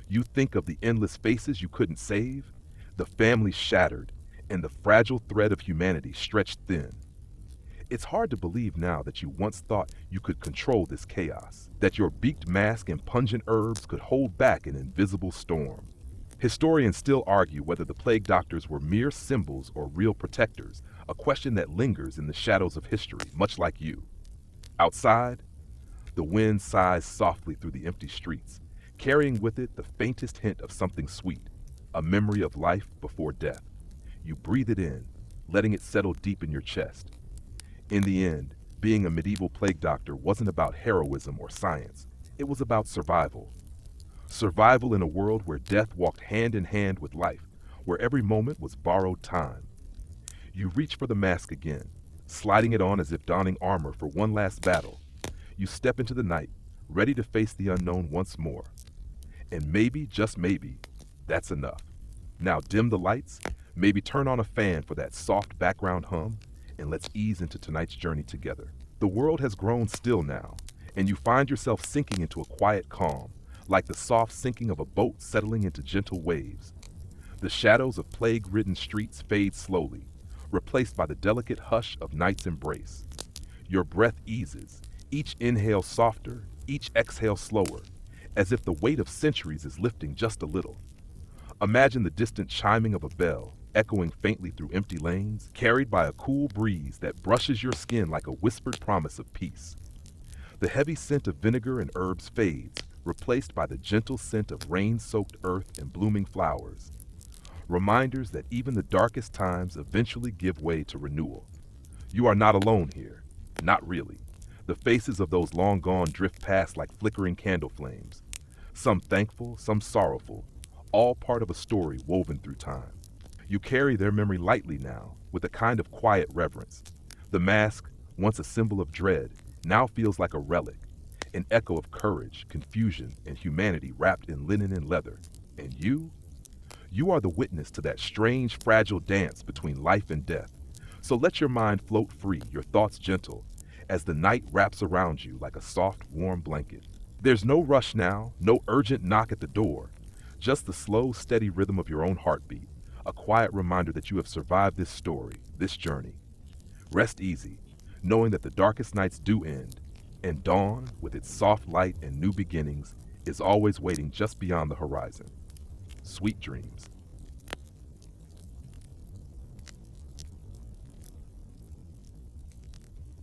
You think of the endless faces you couldn't save, the families shattered, and the fragile thread of humanity stretched thin. It's hard to believe now that you once thought you could control this chaos, that your beaked mask and pungent herbs could hold back an invisible storm. Historians still argue whether the plague doctors were mere symbols or real protectors, a question that lingers in the shadows of history, much like you. Outside, the wind sighs softly through the empty streets, carrying with it the faintest hint of something sweet, a memory of life before death. You breathe it in, letting it settle deep in your chest. In the end, being a medieval plague doctor wasn't about heroism or science. It was about survival. Survival in a world where death walked hand in hand with life, where every moment was borrowed time. You reach for the mask again, sliding it on as if donning armor for one last battle. You step into the night, ready to face the unknown once more. And maybe, just maybe, that's enough. Now dim the lights, maybe turn on a fan for that soft background hum, and let's ease into tonight's journey together. The world has grown still now, and you find yourself sinking into a quiet calm, like the soft sinking of a boat settling into gentle waves. The shadows of plague-ridden streets fade slowly, replaced by the delicate hush of night's embrace. Your breath eases, each inhale softer, each exhale slower, as if the weight of centuries is lifting just a little. Imagine the distant chiming of a bell, echoing faintly through empty lanes, carried by a cool breeze that brushes your skin like a whispered promise of peace. The heavy scent of vinegar and herbs fades, replaced by the gentle scent of rain-soaked earth and blooming flowers. Reminders that even the darkest times eventually give way to renewal. You are not alone here. Not really. The faces of those long gone drift past like flickering candle flames. Some thankful, some sorrowful, all part of a story woven through time. You carry their memory lightly now, with a kind of quiet reverence. The mask, once a symbol of dread, now feels like a relic, an echo of courage, confusion, and humanity wrapped in linen and leather. And you? You are the witness to that strange, fragile dance between life and death. So let your mind float free, your thoughts gentle, as the night wraps around you like a soft, warm blanket. There's no rush now, no urgent knock at the door, just the slow, steady rhythm of your own heartbeat, a quiet reminder that you have survived this story, this journey. Rest easy, knowing that the darkest nights do end, and dawn, with its soft light and new beginnings, is always waiting just beyond the horizon. Sweet dreams.